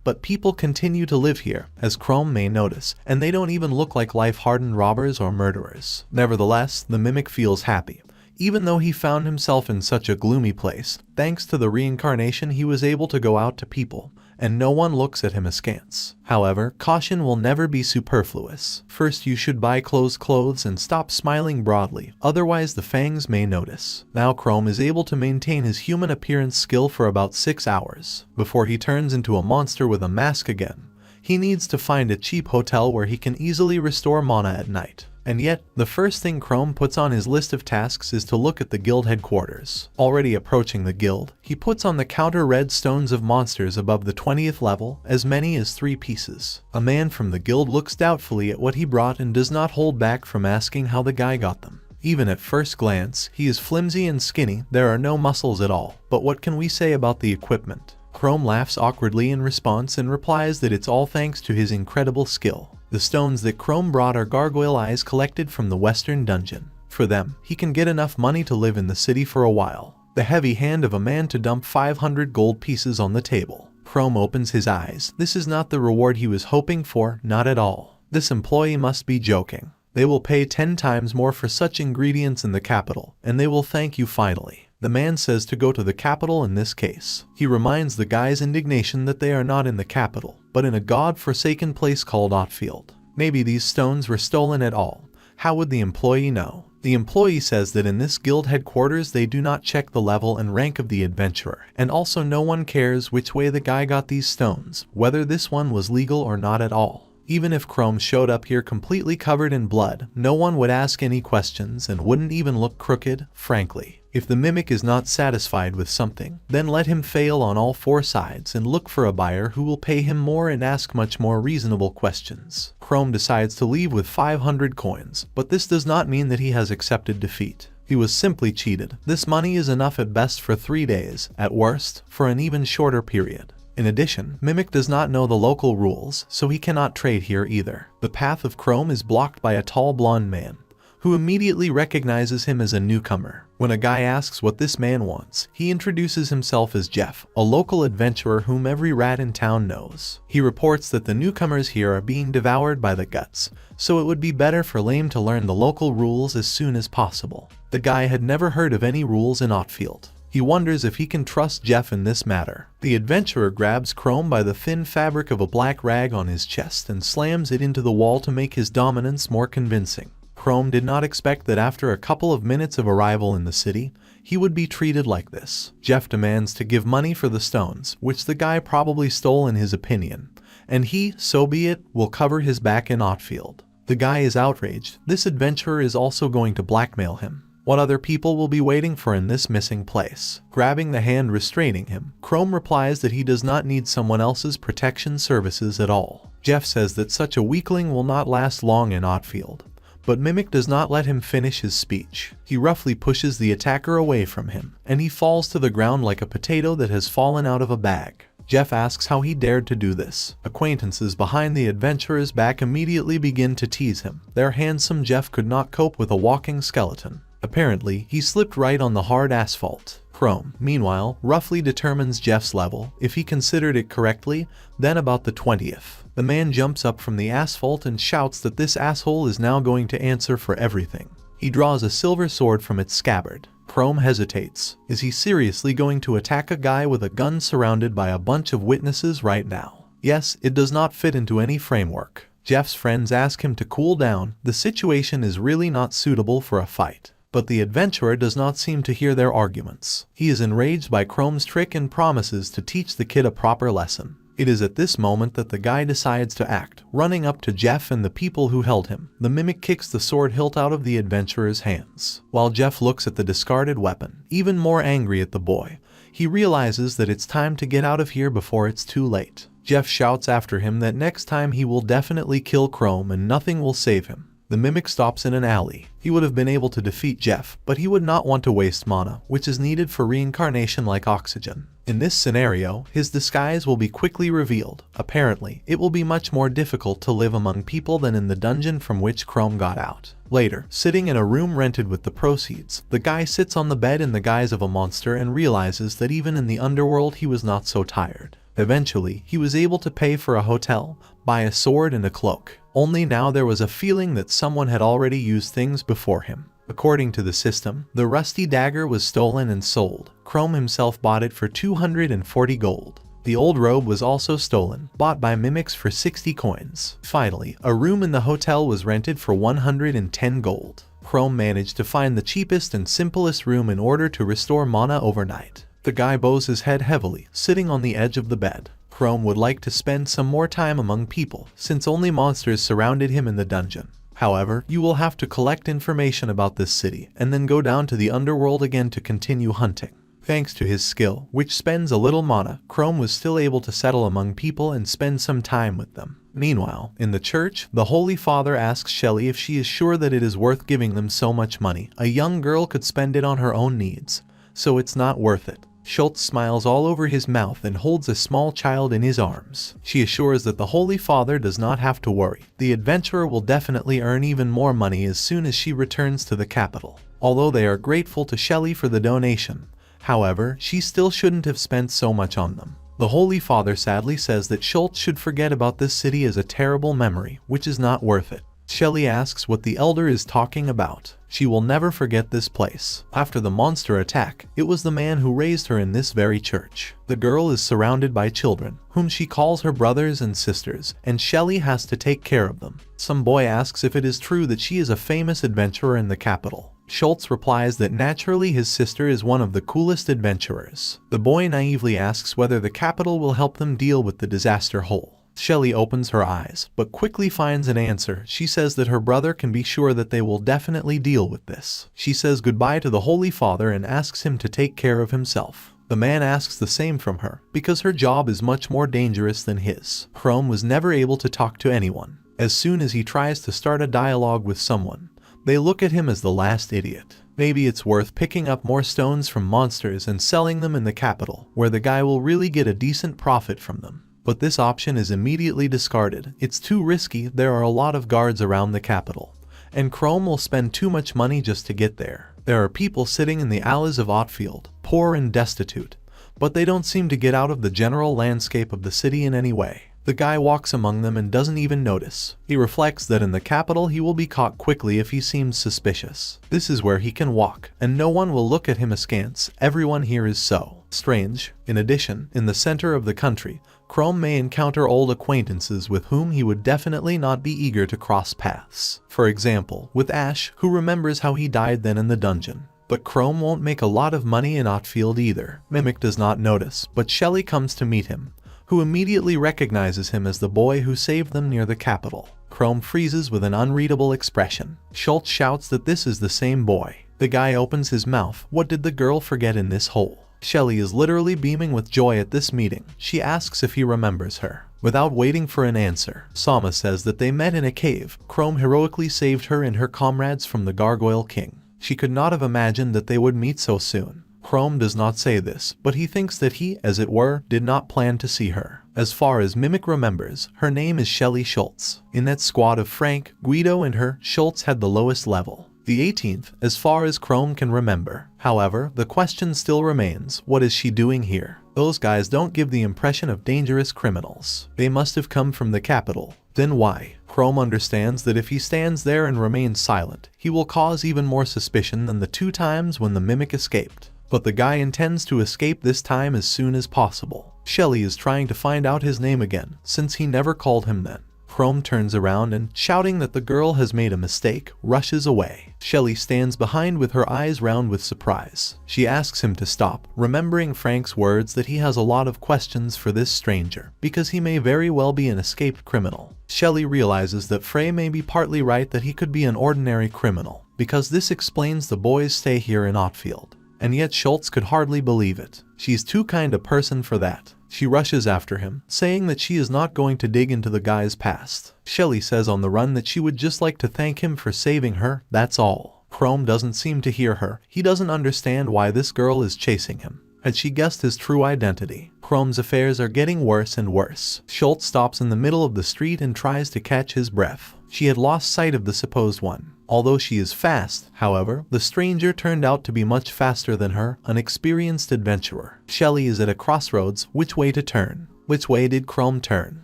Speaker 1: but people continue to live here, as Chrome may notice, and they don't even look like life-hardened robbers or murderers. Nevertheless, the mimic feels happy. Even though he found himself in such a gloomy place, thanks to the reincarnation he was able to go out to people, and no one looks at him askance. However, caution will never be superfluous. First you should buy clothes and stop smiling broadly, otherwise the fangs may notice. Now Chrome is able to maintain his human appearance skill for about 6 hours. Before he turns into a monster with a mask again, he needs to find a cheap hotel where he can easily restore mana at night. And yet, the first thing Chrome puts on his list of tasks is to look at the guild headquarters. Already approaching the guild, he puts on the counter red stones of monsters above the 20th level, as many as 3 pieces. A man from the guild looks doubtfully at what he brought and does not hold back from asking how the guy got them. Even at first glance, he is flimsy and skinny, there are no muscles at all. But what can we say about the equipment? Chrome laughs awkwardly in response and replies that it's all thanks to his incredible skill. The stones that Chrome brought are gargoyle eyes collected from the western dungeon. For them, he can get enough money to live in the city for a while. The heavy hand of a man to dump 500 gold pieces on the table. Chrome opens his eyes. This is not the reward he was hoping for, not at all. This employee must be joking. They will pay 10 times more for such ingredients in the capital, and they will thank you finally. The man says to go to the capital in this case. He reminds the guy's indignation that they are not in the capital, but in a god-forsaken place called Otfield. Maybe these stones were stolen at all. How would the employee know? The employee says that in this guild headquarters they do not check the level and rank of the adventurer, and also no one cares which way the guy got these stones, whether this one was legal or not at all. Even if Chrome showed up here completely covered in blood, no one would ask any questions and wouldn't even look crooked, frankly. If the mimic is not satisfied with something, then let him fail on all 4 sides and look for a buyer who will pay him more and ask much more reasonable questions. Chrome decides to leave with 500 coins, but this does not mean that he has accepted defeat. He was simply cheated. This money is enough at best for 3 days, at worst, for an even shorter period. In addition, Mimic does not know the local rules, so he cannot trade here either. The path of Chrome is blocked by a tall blonde man, who immediately recognizes him as a newcomer. When a guy asks what this man wants, he introduces himself as Jeff, a local adventurer whom every rat in town knows. He reports that the newcomers here are being devoured by the guts, so it would be better for Lame to learn the local rules as soon as possible. The guy had never heard of any rules in Otfield. He wonders if he can trust Jeff in this matter. The adventurer grabs Chrome by the thin fabric of a black rag on his chest and slams it into the wall to make his dominance more convincing. Chrome did not expect that after a couple of minutes of arrival in the city, he would be treated like this. Jeff demands to give money for the stones, which the guy probably stole in his opinion, and he, so be it, will cover his back in Otfield. The guy is outraged. This adventurer is also going to blackmail him. What other people will be waiting for in this missing place? Grabbing the hand restraining him, Chrome replies that he does not need someone else's protection services at all. Jeff says that such a weakling will not last long in Outfield, but Mimic does not let him finish his speech. He roughly pushes the attacker away from him, and he falls to the ground like a potato that has fallen out of a bag. Jeff asks how he dared to do this. Acquaintances behind the adventurer's back immediately begin to tease him. Their handsome Jeff could not cope with a walking skeleton. Apparently, he slipped right on the hard asphalt. Chrome, meanwhile, roughly determines Jeff's level. If he considered it correctly, then about the 20th. The man jumps up from the asphalt and shouts that this asshole is now going to answer for everything. He draws a silver sword from its scabbard. Chrome hesitates. Is he seriously going to attack a guy with a gun surrounded by a bunch of witnesses right now? Yes, it does not fit into any framework. Jeff's friends ask him to cool down. The situation is really not suitable for a fight. But the adventurer does not seem to hear their arguments. He is enraged by Chrome's trick and promises to teach the kid a proper lesson. It is at this moment that the guy decides to act, running up to Jeff and the people who held him. The mimic kicks the sword hilt out of the adventurer's hands. While Jeff looks at the discarded weapon, even more angry at the boy, he realizes that it's time to get out of here before it's too late. Jeff shouts after him that next time he will definitely kill Chrome and nothing will save him. The mimic stops in an alley. He would have been able to defeat Jeff, but he would not want to waste mana, which is needed for reincarnation like oxygen. In this scenario, his disguise will be quickly revealed. Apparently, it will be much more difficult to live among people than in the dungeon from which Chrome got out. Later, sitting in a room rented with the proceeds, the guy sits on the bed in the guise of a monster and realizes that even in the underworld he was not so tired. Eventually, he was able to pay for a hotel, buy a sword and a cloak. Only now there was a feeling that someone had already used things before him. According to the system, the rusty dagger was stolen and sold. Chrome himself bought it for 240 gold. The old robe was also stolen, bought by mimics for 60 coins. Finally, a room in the hotel was rented for 110 gold. Chrome managed to find the cheapest and simplest room in order to restore mana overnight. The guy bows his head heavily, sitting on the edge of the bed. Chrome would like to spend some more time among people, since only monsters surrounded him in the dungeon. However, you will have to collect information about this city, and then go down to the underworld again to continue hunting. Thanks to his skill, which spends a little mana, Chrome was still able to settle among people and spend some time with them. Meanwhile, in the church, the Holy Father asks Shelley if she is sure that it is worth giving them so much money. A young girl could spend it on her own needs, so it's not worth it. Schultz smiles all over his mouth and holds a small child in his arms. She assures that the Holy Father does not have to worry. The adventurer will definitely earn even more money as soon as she returns to the capital. Although they are grateful to Shelley for the donation, however, she still shouldn't have spent so much on them. The Holy Father sadly says that Schultz should forget about this city as a terrible memory, which is not worth it. Shelley asks what the elder is talking about. She will never forget this place. After the monster attack, it was the man who raised her in this very church. The girl is surrounded by children, whom she calls her brothers and sisters, and Shelley has to take care of them. Some boy asks if it is true that she is a famous adventurer in the capital. Schultz replies that naturally his sister is one of the coolest adventurers. The boy naively asks whether the capital will help them deal with the disaster whole. Shelley opens her eyes, but quickly finds an answer. She says that her brother can be sure that they will definitely deal with this. She says goodbye to the Holy Father and asks him to take care of himself. The man asks the same from her, because her job is much more dangerous than his. Chrome was never able to talk to anyone. As soon as he tries to start a dialogue with someone, they look at him as the last idiot. Maybe it's worth picking up more stones from monsters and selling them in the capital, where the guy will really get a decent profit from them. But this option is immediately discarded. It's too risky. There are a lot of guards around the capital, and Chrome will spend too much money just to get there. There are people sitting in the alleys of Outfield, poor and destitute, but they don't seem to get out of the general landscape of the city in any way. The guy walks among them and doesn't even notice. He reflects that in the capital he will be caught quickly if he seems suspicious. This is where he can walk, and no one will look at him askance. Everyone here is so strange. In addition, in the center of the country, Chrome may encounter old acquaintances with whom he would definitely not be eager to cross paths. For example, with Ash, who remembers how he died then in the dungeon. But Chrome won't make a lot of money in Outfield either. Mimic does not notice, but Shelley comes to meet him, who immediately recognizes him as the boy who saved them near the capital. Chrome freezes with an unreadable expression. Schultz shouts that this is the same boy. The guy opens his mouth. What did the girl forget in this hole? Shelly is literally beaming with joy at this meeting. She asks if he remembers her. Without waiting for an answer, Sama says that they met in a cave. Chrome heroically saved her and her comrades from the Gargoyle King. She could not have imagined that they would meet so soon. Chrome does not say this, but he thinks that he, as it were, did not plan to see her. As far as Mimic remembers, her name is Shelly Schultz. In that squad of Frank, Guido and her, Schultz had the lowest level. The 18th, as far as Chrome can remember. However, the question still remains, what is she doing here? Those guys don't give the impression of dangerous criminals. They must have come from the capital. Then why? Chrome understands that if he stands there and remains silent, he will cause even more suspicion than the 2 times when the Mimic escaped. But the guy intends to escape this time as soon as possible. Shelly is trying to find out his name again, since he never called him then. Chrome turns around and, shouting that the girl has made a mistake, rushes away. Shelly stands behind with her eyes round with surprise. She asks him to stop, remembering Frank's words that he has a lot of questions for this stranger, because he may very well be an escaped criminal. Shelly realizes that Frey may be partly right that he could be an ordinary criminal, because this explains the boy's stay here in Otfield. And yet Schultz could hardly believe it. She's too kind a person for that. She rushes after him, saying that she is not going to dig into the guy's past. Shelly says on the run that she would just like to thank him for saving her, that's all. Chrome doesn't seem to hear her. He doesn't understand why this girl is chasing him. Had she guessed his true identity? Chrome's affairs are getting worse and worse. Schultz stops in the middle of the street and tries to catch his breath. She had lost sight of the supposed one. Although she is fast, however, the stranger turned out to be much faster than her, an experienced adventurer. Shelly is at a crossroads. Which way to turn? Which way did Chrome turn?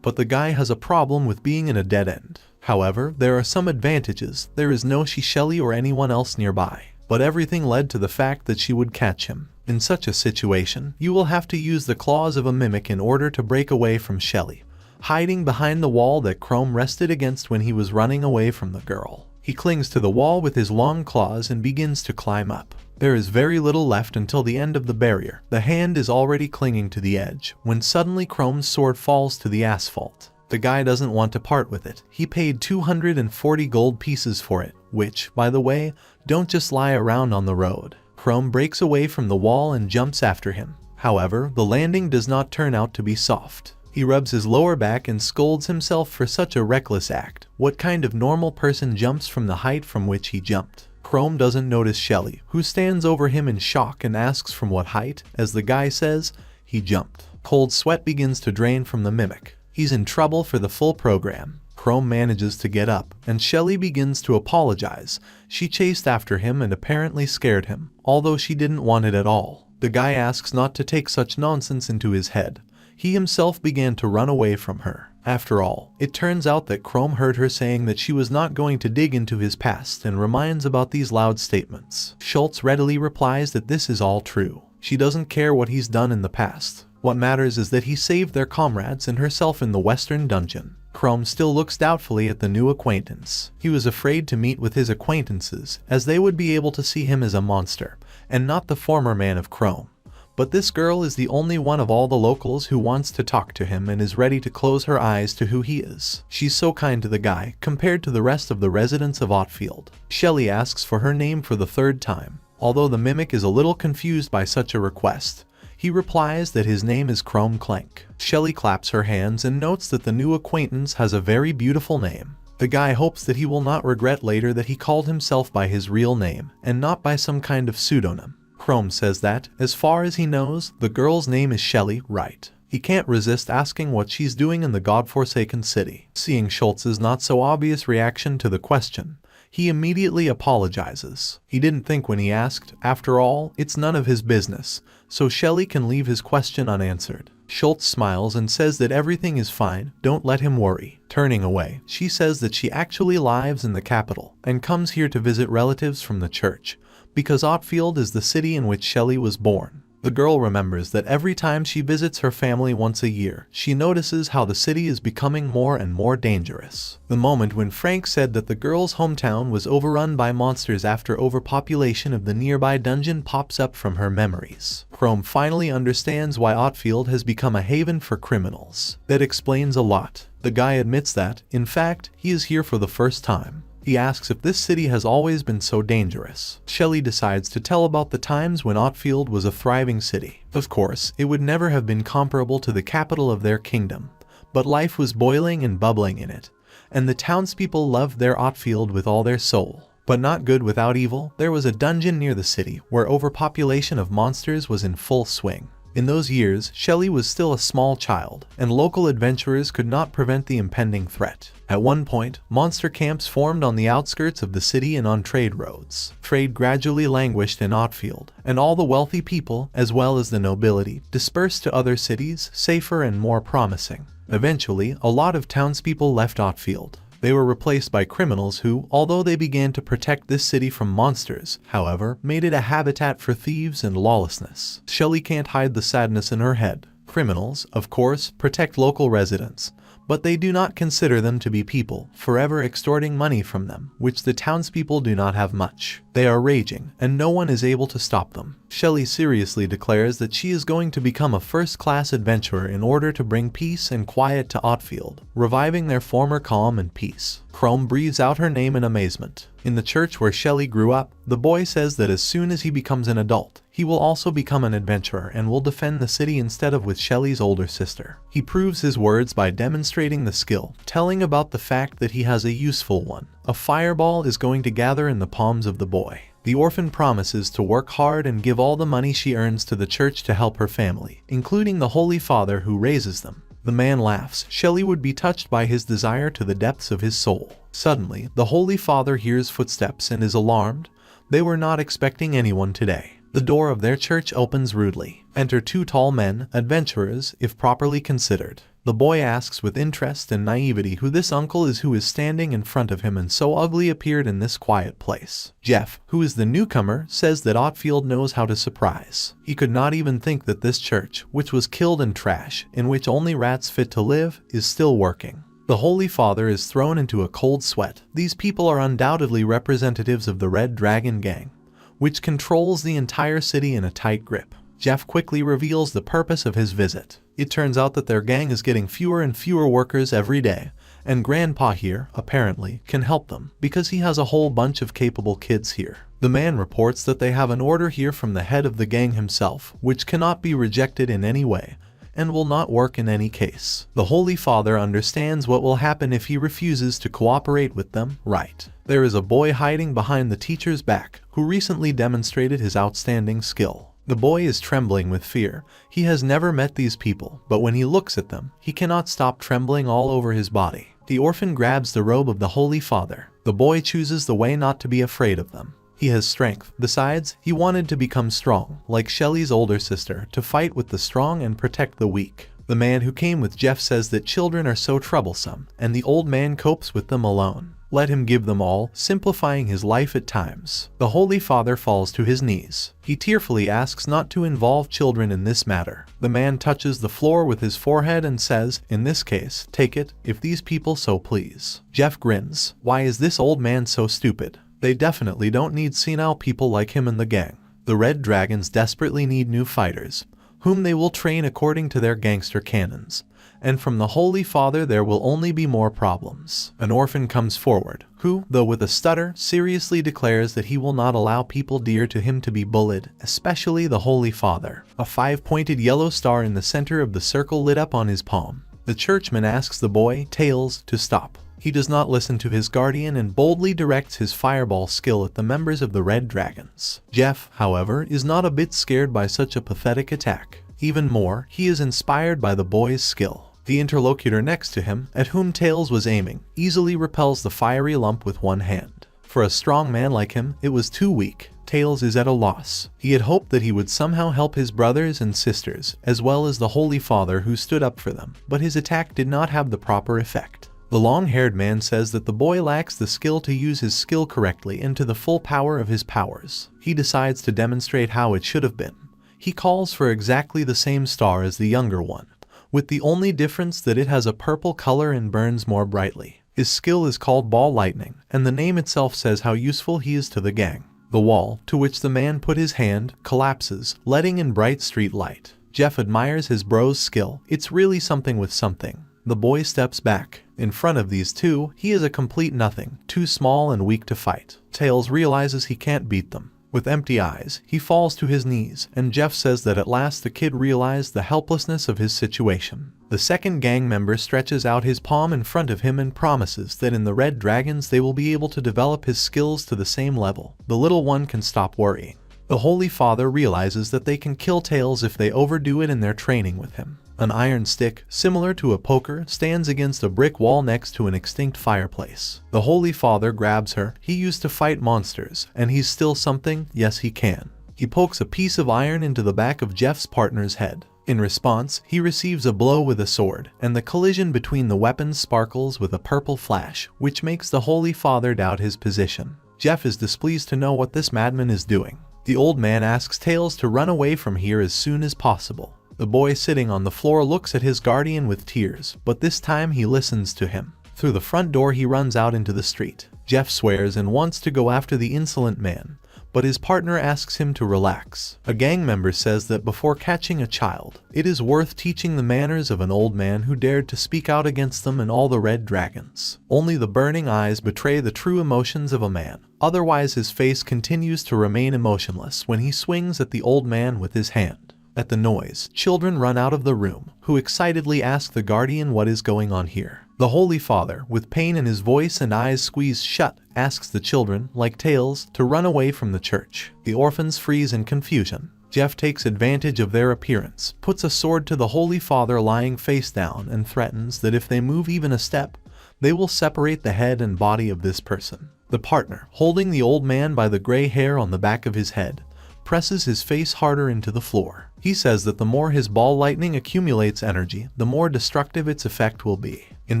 Speaker 1: But the guy has a problem with being in a dead end. However, there are some advantages. There is no Shelly or anyone else nearby. But everything led to the fact that she would catch him. In such a situation, you will have to use the claws of a mimic in order to break away from Shelly, hiding behind the wall that Chrome rested against when he was running away from the girl. He clings to the wall with his long claws and begins to climb up. There is very little left until the end of the barrier. The hand is already clinging to the edge, when suddenly Chrome's sword falls to the asphalt. The guy doesn't want to part with it. He paid 240 gold pieces for it, which, by the way, don't just lie around on the road. Chrome breaks away from the wall and jumps after him. However, the landing does not turn out to be soft. He rubs his lower back and scolds himself for such a reckless act. What kind of normal person jumps from the height from which he jumped? Chrome doesn't notice Shelly, who stands over him in shock and asks from what height. As the guy says, he jumped. Cold sweat begins to drain from the mimic. He's in trouble for the full program. Chrome manages to get up, and Shelly begins to apologize. She chased after him and apparently scared him, although she didn't want it at all. The guy asks not to take such nonsense into his head. He himself began to run away from her. After all, it turns out that Chrome heard her saying that she was not going to dig into his past and reminds about these loud statements. Schultz readily replies that this is all true. She doesn't care what he's done in the past. What matters is that he saved their comrades and herself in the western dungeon. Chrome still looks doubtfully at the new acquaintance. He was afraid to meet with his acquaintances, as they would be able to see him as a monster, and not the former man of Chrome. But this girl is the only one of all the locals who wants to talk to him and is ready to close her eyes to who he is. She's so kind to the guy, compared to the rest of the residents of Otfield. Shelly asks for her name for the 3rd time. Although the mimic is a little confused by such a request, he replies that his name is Chrome Clank. Shelly claps her hands and notes that the new acquaintance has a very beautiful name. The guy hopes that he will not regret later that he called himself by his real name, and not by some kind of pseudonym. Chrome says that, as far as he knows, the girl's name is Shelly, right? He can't resist asking what she's doing in the godforsaken city. Seeing Schultz's not so obvious reaction to the question, he immediately apologizes. He didn't think when he asked. After all, it's none of his business, so Shelly can leave his question unanswered. Schultz smiles and says that everything is fine, don't let him worry. Turning away, she says that she actually lives in the capital and comes here to visit relatives from the church, because Otfield is the city in which Shelly was born. The girl remembers that every time she visits her family once a year, she notices how the city is becoming more and more dangerous. The moment when Frank said that the girl's hometown was overrun by monsters after overpopulation of the nearby dungeon pops up from her memories. Chrome finally understands why Otfield has become a haven for criminals. That explains a lot. The guy admits that, in fact, he is here for the first time. He asks if this city has always been so dangerous. Shelley decides to tell about the times when Otfield was a thriving city. Of course, it would never have been comparable to the capital of their kingdom, but life was boiling and bubbling in it, and the townspeople loved their Otfield with all their soul. But not good without evil, there was a dungeon near the city where overpopulation of monsters was in full swing. In those years, Shelley was still a small child, and local adventurers could not prevent the impending threat. At one point, monster camps formed on the outskirts of the city and on trade roads. Trade gradually languished in Otfield, and all the wealthy people, as well as the nobility, dispersed to other cities, safer and more promising. Eventually, a lot of townspeople left Otfield. They were replaced by criminals who, although they began to protect this city from monsters, however, made it a habitat for thieves and lawlessness. Shelley can't hide the sadness in her head. Criminals, of course, protect local residents, but they do not consider them to be people, forever extorting money from them, which the townspeople do not have much. They are raging, and no one is able to stop them. Shelley seriously declares that she is going to become a first-class adventurer in order to bring peace and quiet to Otfield, reviving their former calm and peace. Chrome breathes out her name in amazement. In the church where Shelley grew up, the boy says that as soon as he becomes an adult, he will also become an adventurer and will defend the city instead of with Shelley's older sister. He proves his words by demonstrating the skill, telling about the fact that he has a useful one. A fireball is going to gather in the palms of the boy. The orphan promises to work hard and give all the money she earns to the church to help her family, including the Holy Father who raises them. The man laughs. Shelley would be touched by his desire to the depths of his soul. Suddenly, the Holy Father hears footsteps and is alarmed. They were not expecting anyone today. The door of their church opens rudely. Enter two tall men, adventurers, if properly considered. The boy asks with interest and naivety who this uncle is who is standing in front of him and so ugly appeared in this quiet place. Jeff, who is the newcomer, says that Otfield knows how to surprise. He could not even think that this church, which was killed in trash, in which only rats fit to live, is still working. The Holy Father is thrown into a cold sweat. These people are undoubtedly representatives of the Red Dragon Gang, which controls the entire city in a tight grip. Jeff quickly reveals the purpose of his visit. It turns out that their gang is getting fewer and fewer workers every day, and Grandpa here, apparently, can help them, because he has a whole bunch of capable kids here. The man reports that they have an order here from the head of the gang himself, which cannot be rejected in any way, and will not work in any case. The Holy Father understands what will happen if he refuses to cooperate with them, right? There is a boy hiding behind the teacher's back, who recently demonstrated his outstanding skill. The boy is trembling with fear. He has never met these people, but when he looks at them, he cannot stop trembling all over his body. The orphan grabs the robe of the Holy Father. The boy chooses the way not to be afraid of them. He has strength. Besides, he wanted to become strong, like Shelley's older sister, to fight with the strong and protect the weak. The man who came with Jeff says that children are so troublesome, and the old man copes with them alone. Let him give them all, simplifying his life at times. The Holy Father falls to his knees. He tearfully asks not to involve children in this matter. The man touches the floor with his forehead and says, in this case, take it, if these people so please. Jeff grins. Why is this old man so stupid? They definitely don't need senile people like him in the gang. The Red Dragons desperately need new fighters, whom they will train according to their gangster canons. And from the Holy Father there will only be more problems. An orphan comes forward, who, though with a stutter, seriously declares that he will not allow people dear to him to be bullied, especially the Holy Father. A 5-pointed yellow star in the center of the circle lit up on his palm. The churchman asks the boy, Tails, to stop. He does not listen to his guardian and boldly directs his fireball skill at the members of the Red Dragons. Jeff, however, is not a bit scared by such a pathetic attack. Even more, he is inspired by the boy's skill. The interlocutor next to him, at whom Tails was aiming, easily repels the fiery lump with one hand. For a strong man like him, it was too weak. Tails is at a loss. He had hoped that he would somehow help his brothers and sisters, as well as the Holy Father who stood up for them, but his attack did not have the proper effect. The long-haired man says that the boy lacks the skill to use his skill correctly and to the full power of his powers. He decides to demonstrate how it should have been. He calls for exactly the same star as the younger one, with the only difference that it has a purple color and burns more brightly. His skill is called Ball Lightning, and the name itself says how useful he is to the gang. The wall, to which the man put his hand, collapses, letting in bright street light. Jeff admires his bro's skill. It's really something with something. The boy steps back. In front of these two, he is a complete nothing, too small and weak to fight. Tails realizes he can't beat them. With empty eyes, he falls to his knees, and Jeff says that at last the kid realized the helplessness of his situation. The second gang member stretches out his palm in front of him and promises that in the Red Dragons they will be able to develop his skills to the same level. The little one can stop worrying. The Holy Father realizes that they can kill Tails if they overdo it in their training with him. An iron stick, similar to a poker, stands against a brick wall next to an extinct fireplace. The Holy Father grabs her. He used to fight monsters, and he's still something. Yes, he can. He pokes a piece of iron into the back of Jeff's partner's head. In response, he receives a blow with a sword, and the collision between the weapons sparkles with a purple flash, which makes the Holy Father doubt his position. Jeff is displeased to know what this madman is doing. The old man asks Tails to run away from here as soon as possible. The boy sitting on the floor looks at his guardian with tears, but this time he listens to him. Through the front door he runs out into the street. Jeff swears and wants to go after the insolent man, but his partner asks him to relax. A gang member says that before catching a child, it is worth teaching the manners of an old man who dared to speak out against them and all the Red Dragons. Only the burning eyes betray the true emotions of a man. Otherwise his face continues to remain emotionless when he swings at the old man with his hand. At the noise, children run out of the room, who excitedly ask the guardian what is going on here. The Holy Father, with pain in his voice and eyes squeezed shut, asks the children, like Tails, to run away from the church. The orphans freeze in confusion. Jeff takes advantage of their appearance, puts a sword to the Holy Father lying face down, and threatens that if they move even a step, they will separate the head and body of this person. The partner, holding the old man by the gray hair on the back of his head, presses his face harder into the floor. He says that the more his ball lightning accumulates energy, the more destructive its effect will be. In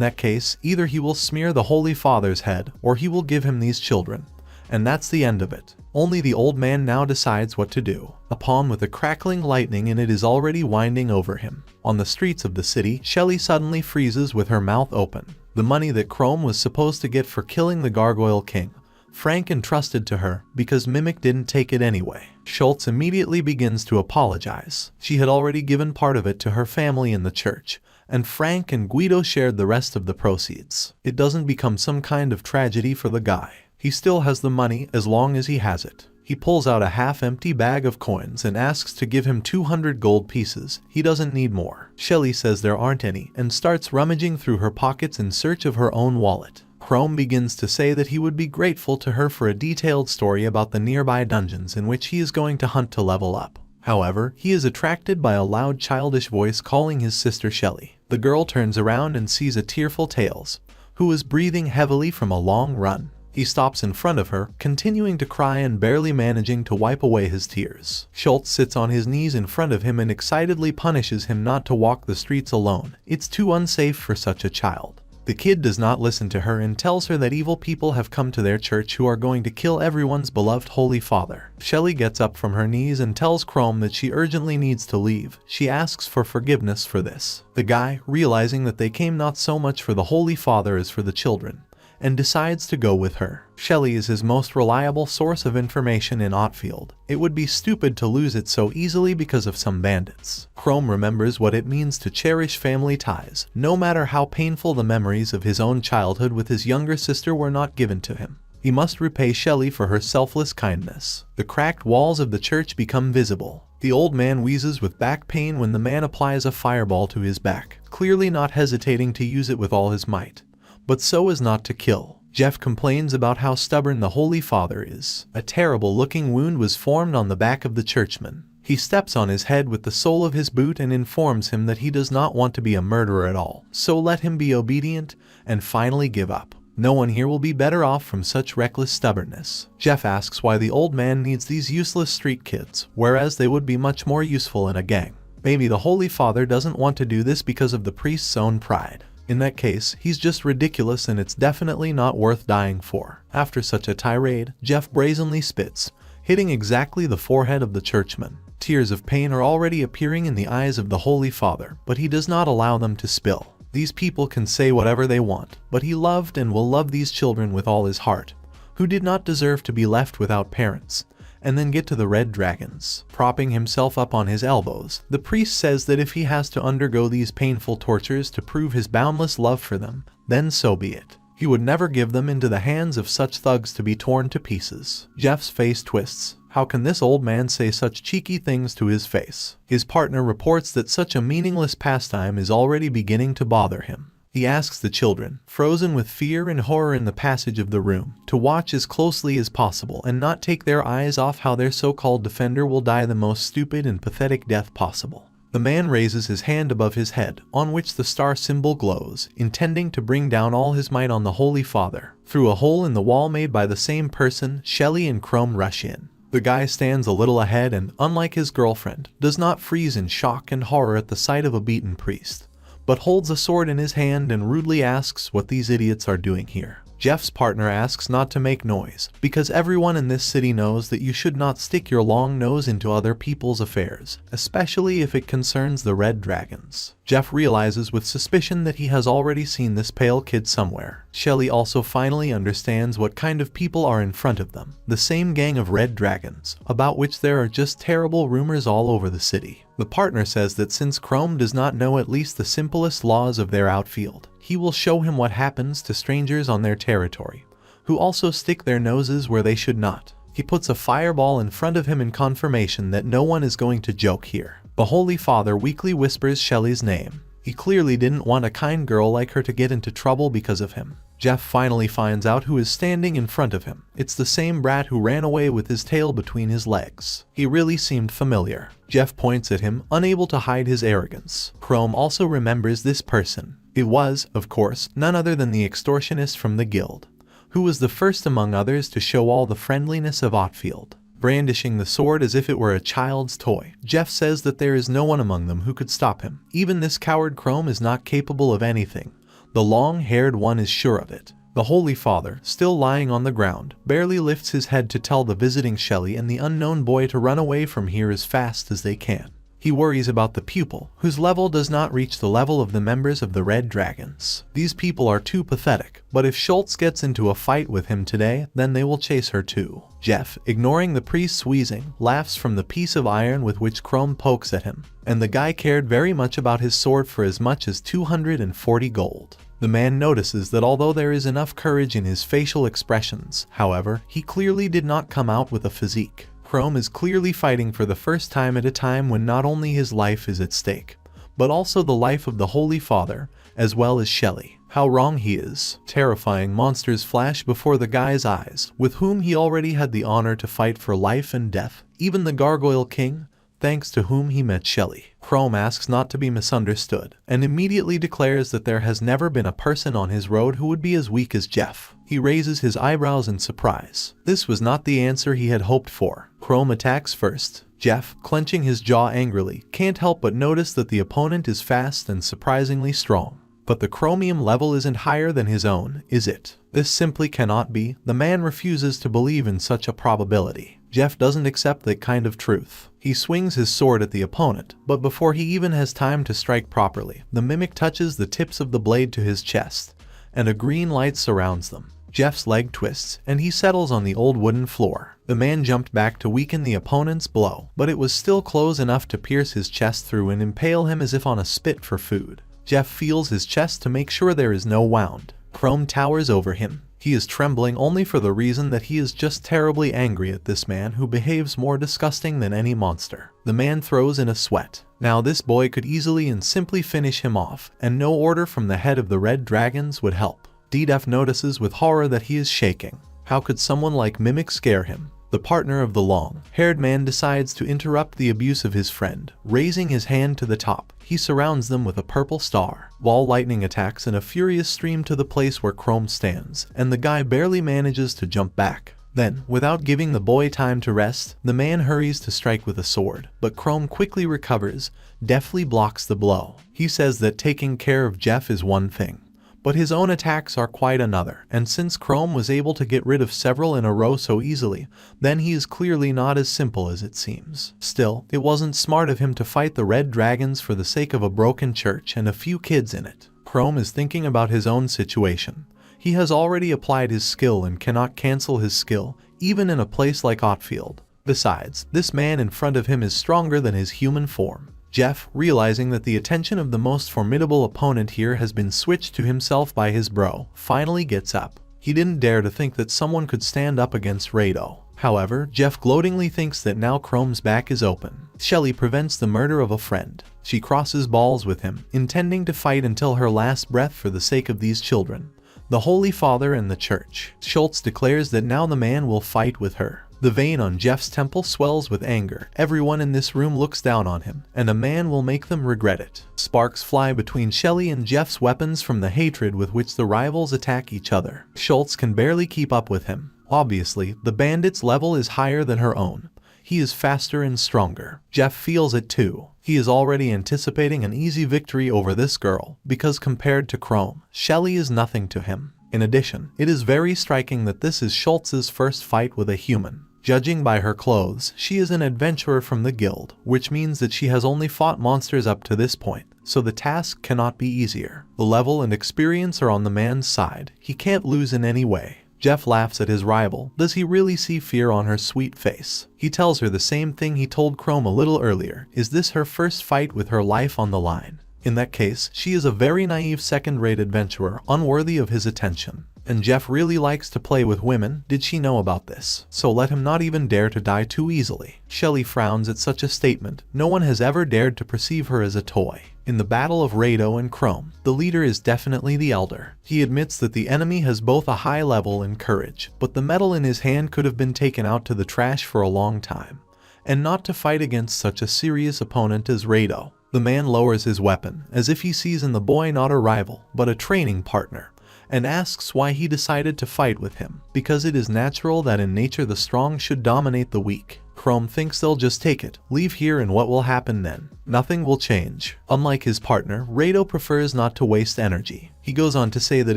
Speaker 1: that case, either he will smear the Holy Father's head, or he will give him these children. And that's the end of it. Only the old man now decides what to do. A palm with a crackling lightning in it is already winding over him. On the streets of the city, Shelly suddenly freezes with her mouth open. The money that Chrome was supposed to get for killing the Gargoyle King, Frank entrusted to her because Mimic didn't take it anyway. Schultz immediately begins to apologize. She had already given part of it to her family in the church, and Frank and Guido shared the rest of the proceeds. It doesn't become some kind of tragedy for the guy. He still has the money as long as he has it. He pulls out a half-empty bag of coins and asks to give him 200 gold pieces. He doesn't need more. Shelly says there aren't any and starts rummaging through her pockets in search of her own wallet. Chrome begins to say that he would be grateful to her for a detailed story about the nearby dungeons in which he is going to hunt to level up. However, he is attracted by a loud childish voice calling his sister Shelly. The girl turns around and sees a tearful Tails, who is breathing heavily from a long run. He stops in front of her, continuing to cry and barely managing to wipe away his tears. Schultz sits on his knees in front of him and excitedly punishes him not to walk the streets alone. It's too unsafe for such a child. The kid does not listen to her and tells her that evil people have come to their church who are going to kill everyone's beloved Holy Father. Shelly gets up from her knees and tells Chrome that she urgently needs to leave. She asks for forgiveness for this. The guy, realizing that they came not so much for the Holy Father as for the children, and decides to go with her. Shelly is his most reliable source of information in Outfield. It would be stupid to lose it so easily because of some bandits. Chrome remembers what it means to cherish family ties, no matter how painful the memories of his own childhood with his younger sister were not given to him. He must repay Shelly for her selfless kindness. The cracked walls of the church become visible. The old man wheezes with back pain when the man applies a fireball to his back, clearly not hesitating to use it with all his might, but so as not to kill. Jeff complains about how stubborn the Holy Father is. A terrible-looking wound was formed on the back of the churchman. He steps on his head with the sole of his boot and informs him that he does not want to be a murderer at all, so let him be obedient and finally give up. No one here will be better off from such reckless stubbornness. Jeff asks why the old man needs these useless street kids, whereas they would be much more useful in a gang. Maybe the Holy Father doesn't want to do this because of the priest's own pride. In that case, he's just ridiculous and it's definitely not worth dying for. After such a tirade, Jeff brazenly spits, hitting exactly the forehead of the churchman. Tears of pain are already appearing in the eyes of the Holy Father, but he does not allow them to spill. These people can say whatever they want, but he loved and will love these children with all his heart, who did not deserve to be left without parents, and then get to the red dragons. Propping himself up on his elbows, the priest says that if he has to undergo these painful tortures to prove his boundless love for them, then so be it. He would never give them into the hands of such thugs to be torn to pieces. Jeff's face twists. How can this old man say such cheeky things to his face? His partner reports that such a meaningless pastime is already beginning to bother him. He asks the children, frozen with fear and horror in the passage of the room, to watch as closely as possible and not take their eyes off how their so-called defender will die the most stupid and pathetic death possible. The man raises his hand above his head, on which the star symbol glows, intending to bring down all his might on the Holy Father. Through a hole in the wall made by the same person, Shelley and Chrome rush in. The guy stands a little ahead and, unlike his girlfriend, does not freeze in shock and horror at the sight of a beaten priest, but holds a sword in his hand and rudely asks what these idiots are doing here. Jeff's partner asks not to make noise, because everyone in this city knows that you should not stick your long nose into other people's affairs, especially if it concerns the red dragons. Jeff realizes with suspicion that he has already seen this pale kid somewhere. Shelley also finally understands what kind of people are in front of them. The same gang of red dragons, about which there are just terrible rumors all over the city. The partner says that since Chrome does not know at least the simplest laws of their outfield, he will show him what happens to strangers on their territory, who also stick their noses where they should not. He puts a fireball in front of him in confirmation that no one is going to joke here. The Holy Father weakly whispers Shelley's name. He clearly didn't want a kind girl like her to get into trouble because of him. Jeff finally finds out who is standing in front of him. It's the same brat who ran away with his tail between his legs. He really seemed familiar. Jeff points at him, unable to hide his arrogance. Chrome also remembers this person. It was, of course, none other than the extortionist from the guild, who was the first among others to show all the friendliness of Otfield. Brandishing the sword as if it were a child's toy, Jeff says that there is no one among them who could stop him. Even this coward Chrome is not capable of anything. The long-haired one is sure of it. The Holy Father, still lying on the ground, barely lifts his head to tell the visiting Shelley and the unknown boy to run away from here as fast as they can. He worries about the pupil, whose level does not reach the level of the members of the Red Dragons. These people are too pathetic, but if Schultz gets into a fight with him today, then they will chase her too. Jeff, ignoring the priest's wheezing, laughs from the piece of iron with which Chrome pokes at him, and the guy cared very much about his sword for as much as 240 gold. The man notices that although there is enough courage in his facial expressions, however, he clearly did not come out with a physique. Chrome is clearly fighting for the first time at a time when not only his life is at stake, but also the life of the Holy Father, as well as Shelley. How wrong he is. Terrifying monsters flash before the guy's eyes, with whom he already had the honor to fight for life and death, even the Gargoyle King, thanks to whom he met Shelley. Chrome asks not to be misunderstood, and immediately declares that there has never been a person on his road who would be as weak as Jeff. He raises his eyebrows in surprise. This was not the answer he had hoped for. Chrome attacks first. Jeff, clenching his jaw angrily, can't help but notice that the opponent is fast and surprisingly strong. But the chromium level isn't higher than his own, is it? This simply cannot be. The man refuses to believe in such a probability. Jeff doesn't accept that kind of truth. He swings his sword at the opponent, but before he even has time to strike properly, the mimic touches the tips of the blade to his chest, and a green light surrounds them. Jeff's leg twists, and he settles on the old wooden floor. The man jumped back to weaken the opponent's blow, but it was still close enough to pierce his chest through and impale him as if on a spit for food. Jeff feels his chest to make sure there is no wound. Chrome towers over him. He is trembling only for the reason that he is just terribly angry at this man who behaves more disgusting than any monster. The man throws in a sweat. Now this boy could easily and simply finish him off, and no order from the head of the Red Dragons would help. Jeff notices with horror that he is shaking. How could someone like Mimic scare him? The partner of the long-haired man decides to interrupt the abuse of his friend. Raising his hand to the top, he surrounds them with a purple star. Wall lightning attacks in a furious stream to the place where Chrome stands, and the guy barely manages to jump back. Then, without giving the boy time to rest, the man hurries to strike with a sword, but Chrome quickly recovers, deftly blocks the blow. He says that taking care of Jeff is one thing, but his own attacks are quite another, and since Chrome was able to get rid of several in a row so easily, then he is clearly not as simple as it seems. Still, it wasn't smart of him to fight the Red Dragons for the sake of a broken church and a few kids in it. Chrome is thinking about his own situation. He has already applied his skill and cannot cancel his skill, even in a place like Otfield. Besides, this man in front of him is stronger than his human form. Jeff, realizing that the attention of the most formidable opponent here has been switched to himself by his bro, finally gets up. He didn't dare to think that someone could stand up against Rado. However, Jeff gloatingly thinks that now Chrome's back is open. Shelly prevents the murder of a friend. She crosses balls with him, intending to fight until her last breath for the sake of these children, the Holy Father and the Church. Schultz declares that now the man will fight with her. The vein on Jeff's temple swells with anger. Everyone in this room looks down on him, and a man will make them regret it. Sparks fly between Shelly and Jeff's weapons from the hatred with which the rivals attack each other. Schultz can barely keep up with him. Obviously, the bandit's level is higher than her own. He is faster and stronger. Jeff feels it too. He is already anticipating an easy victory over this girl, because compared to Chrome, Shelly is nothing to him. In addition, it is very striking that this is Schultz's first fight with a human. Judging by her clothes, she is an adventurer from the guild, which means that she has only fought monsters up to this point, so the task cannot be easier. The level and experience are on the man's side. He can't lose in any way. Jeff laughs at his rival. Does he really see fear on her sweet face? He tells her the same thing he told Chrome a little earlier. Is this her first fight with her life on the line? In that case, she is a very naive second-rate adventurer, unworthy of his attention. And Jeff really likes to play with women. Did she know about this? So let him not even dare to die too easily. Shelly frowns at such a statement. No one has ever dared to perceive her as a toy. In the battle of Rado and Chrome, the leader is definitely the elder. He admits that the enemy has both a high level and courage, but the metal in his hand could have been taken out to the trash for a long time, and not to fight against such a serious opponent as Rado. The man lowers his weapon, as if he sees in the boy not a rival, but a training partner, and asks why he decided to fight with him. Because it is natural that in nature the strong should dominate the weak. Chrome thinks they'll just take it, leave here, and what will happen then? Nothing will change. Unlike his partner, Rado prefers not to waste energy. He goes on to say that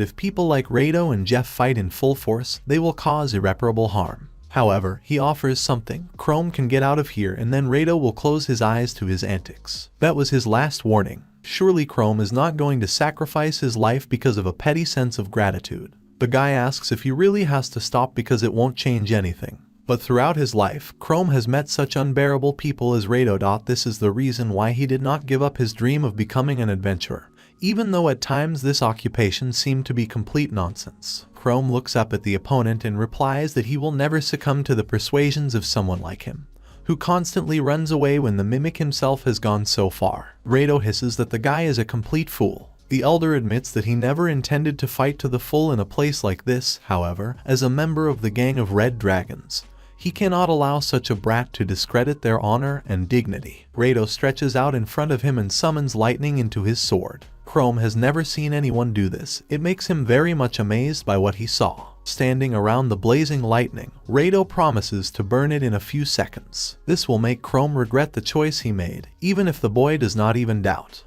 Speaker 1: if people like Rado and Jeff fight in full force, they will cause irreparable harm. However, he offers something. Chrome can get out of here, and then Rado will close his eyes to his antics. That was his last warning. Surely Chrome is not going to sacrifice his life because of a petty sense of gratitude. The guy asks if he really has to stop because it won't change anything. But throughout his life, Chrome has met such unbearable people as Rado. This is the reason why he did not give up his dream of becoming an adventurer, even though at times this occupation seemed to be complete nonsense. Chrome looks up at the opponent and replies that he will never succumb to the persuasions of someone like him, who constantly runs away when the mimic himself has gone so far. Rado hisses that the guy is a complete fool. The elder admits that he never intended to fight to the full in a place like this. However, as a member of the gang of Red Dragons, he cannot allow such a brat to discredit their honor and dignity. Rado stretches out in front of him and summons lightning into his sword. Chrome has never seen anyone do this. It makes him very much amazed by what he saw. Standing around the blazing lightning, Rado promises to burn it in a few seconds. This will make Chrome regret the choice he made, even if the boy does not even doubt.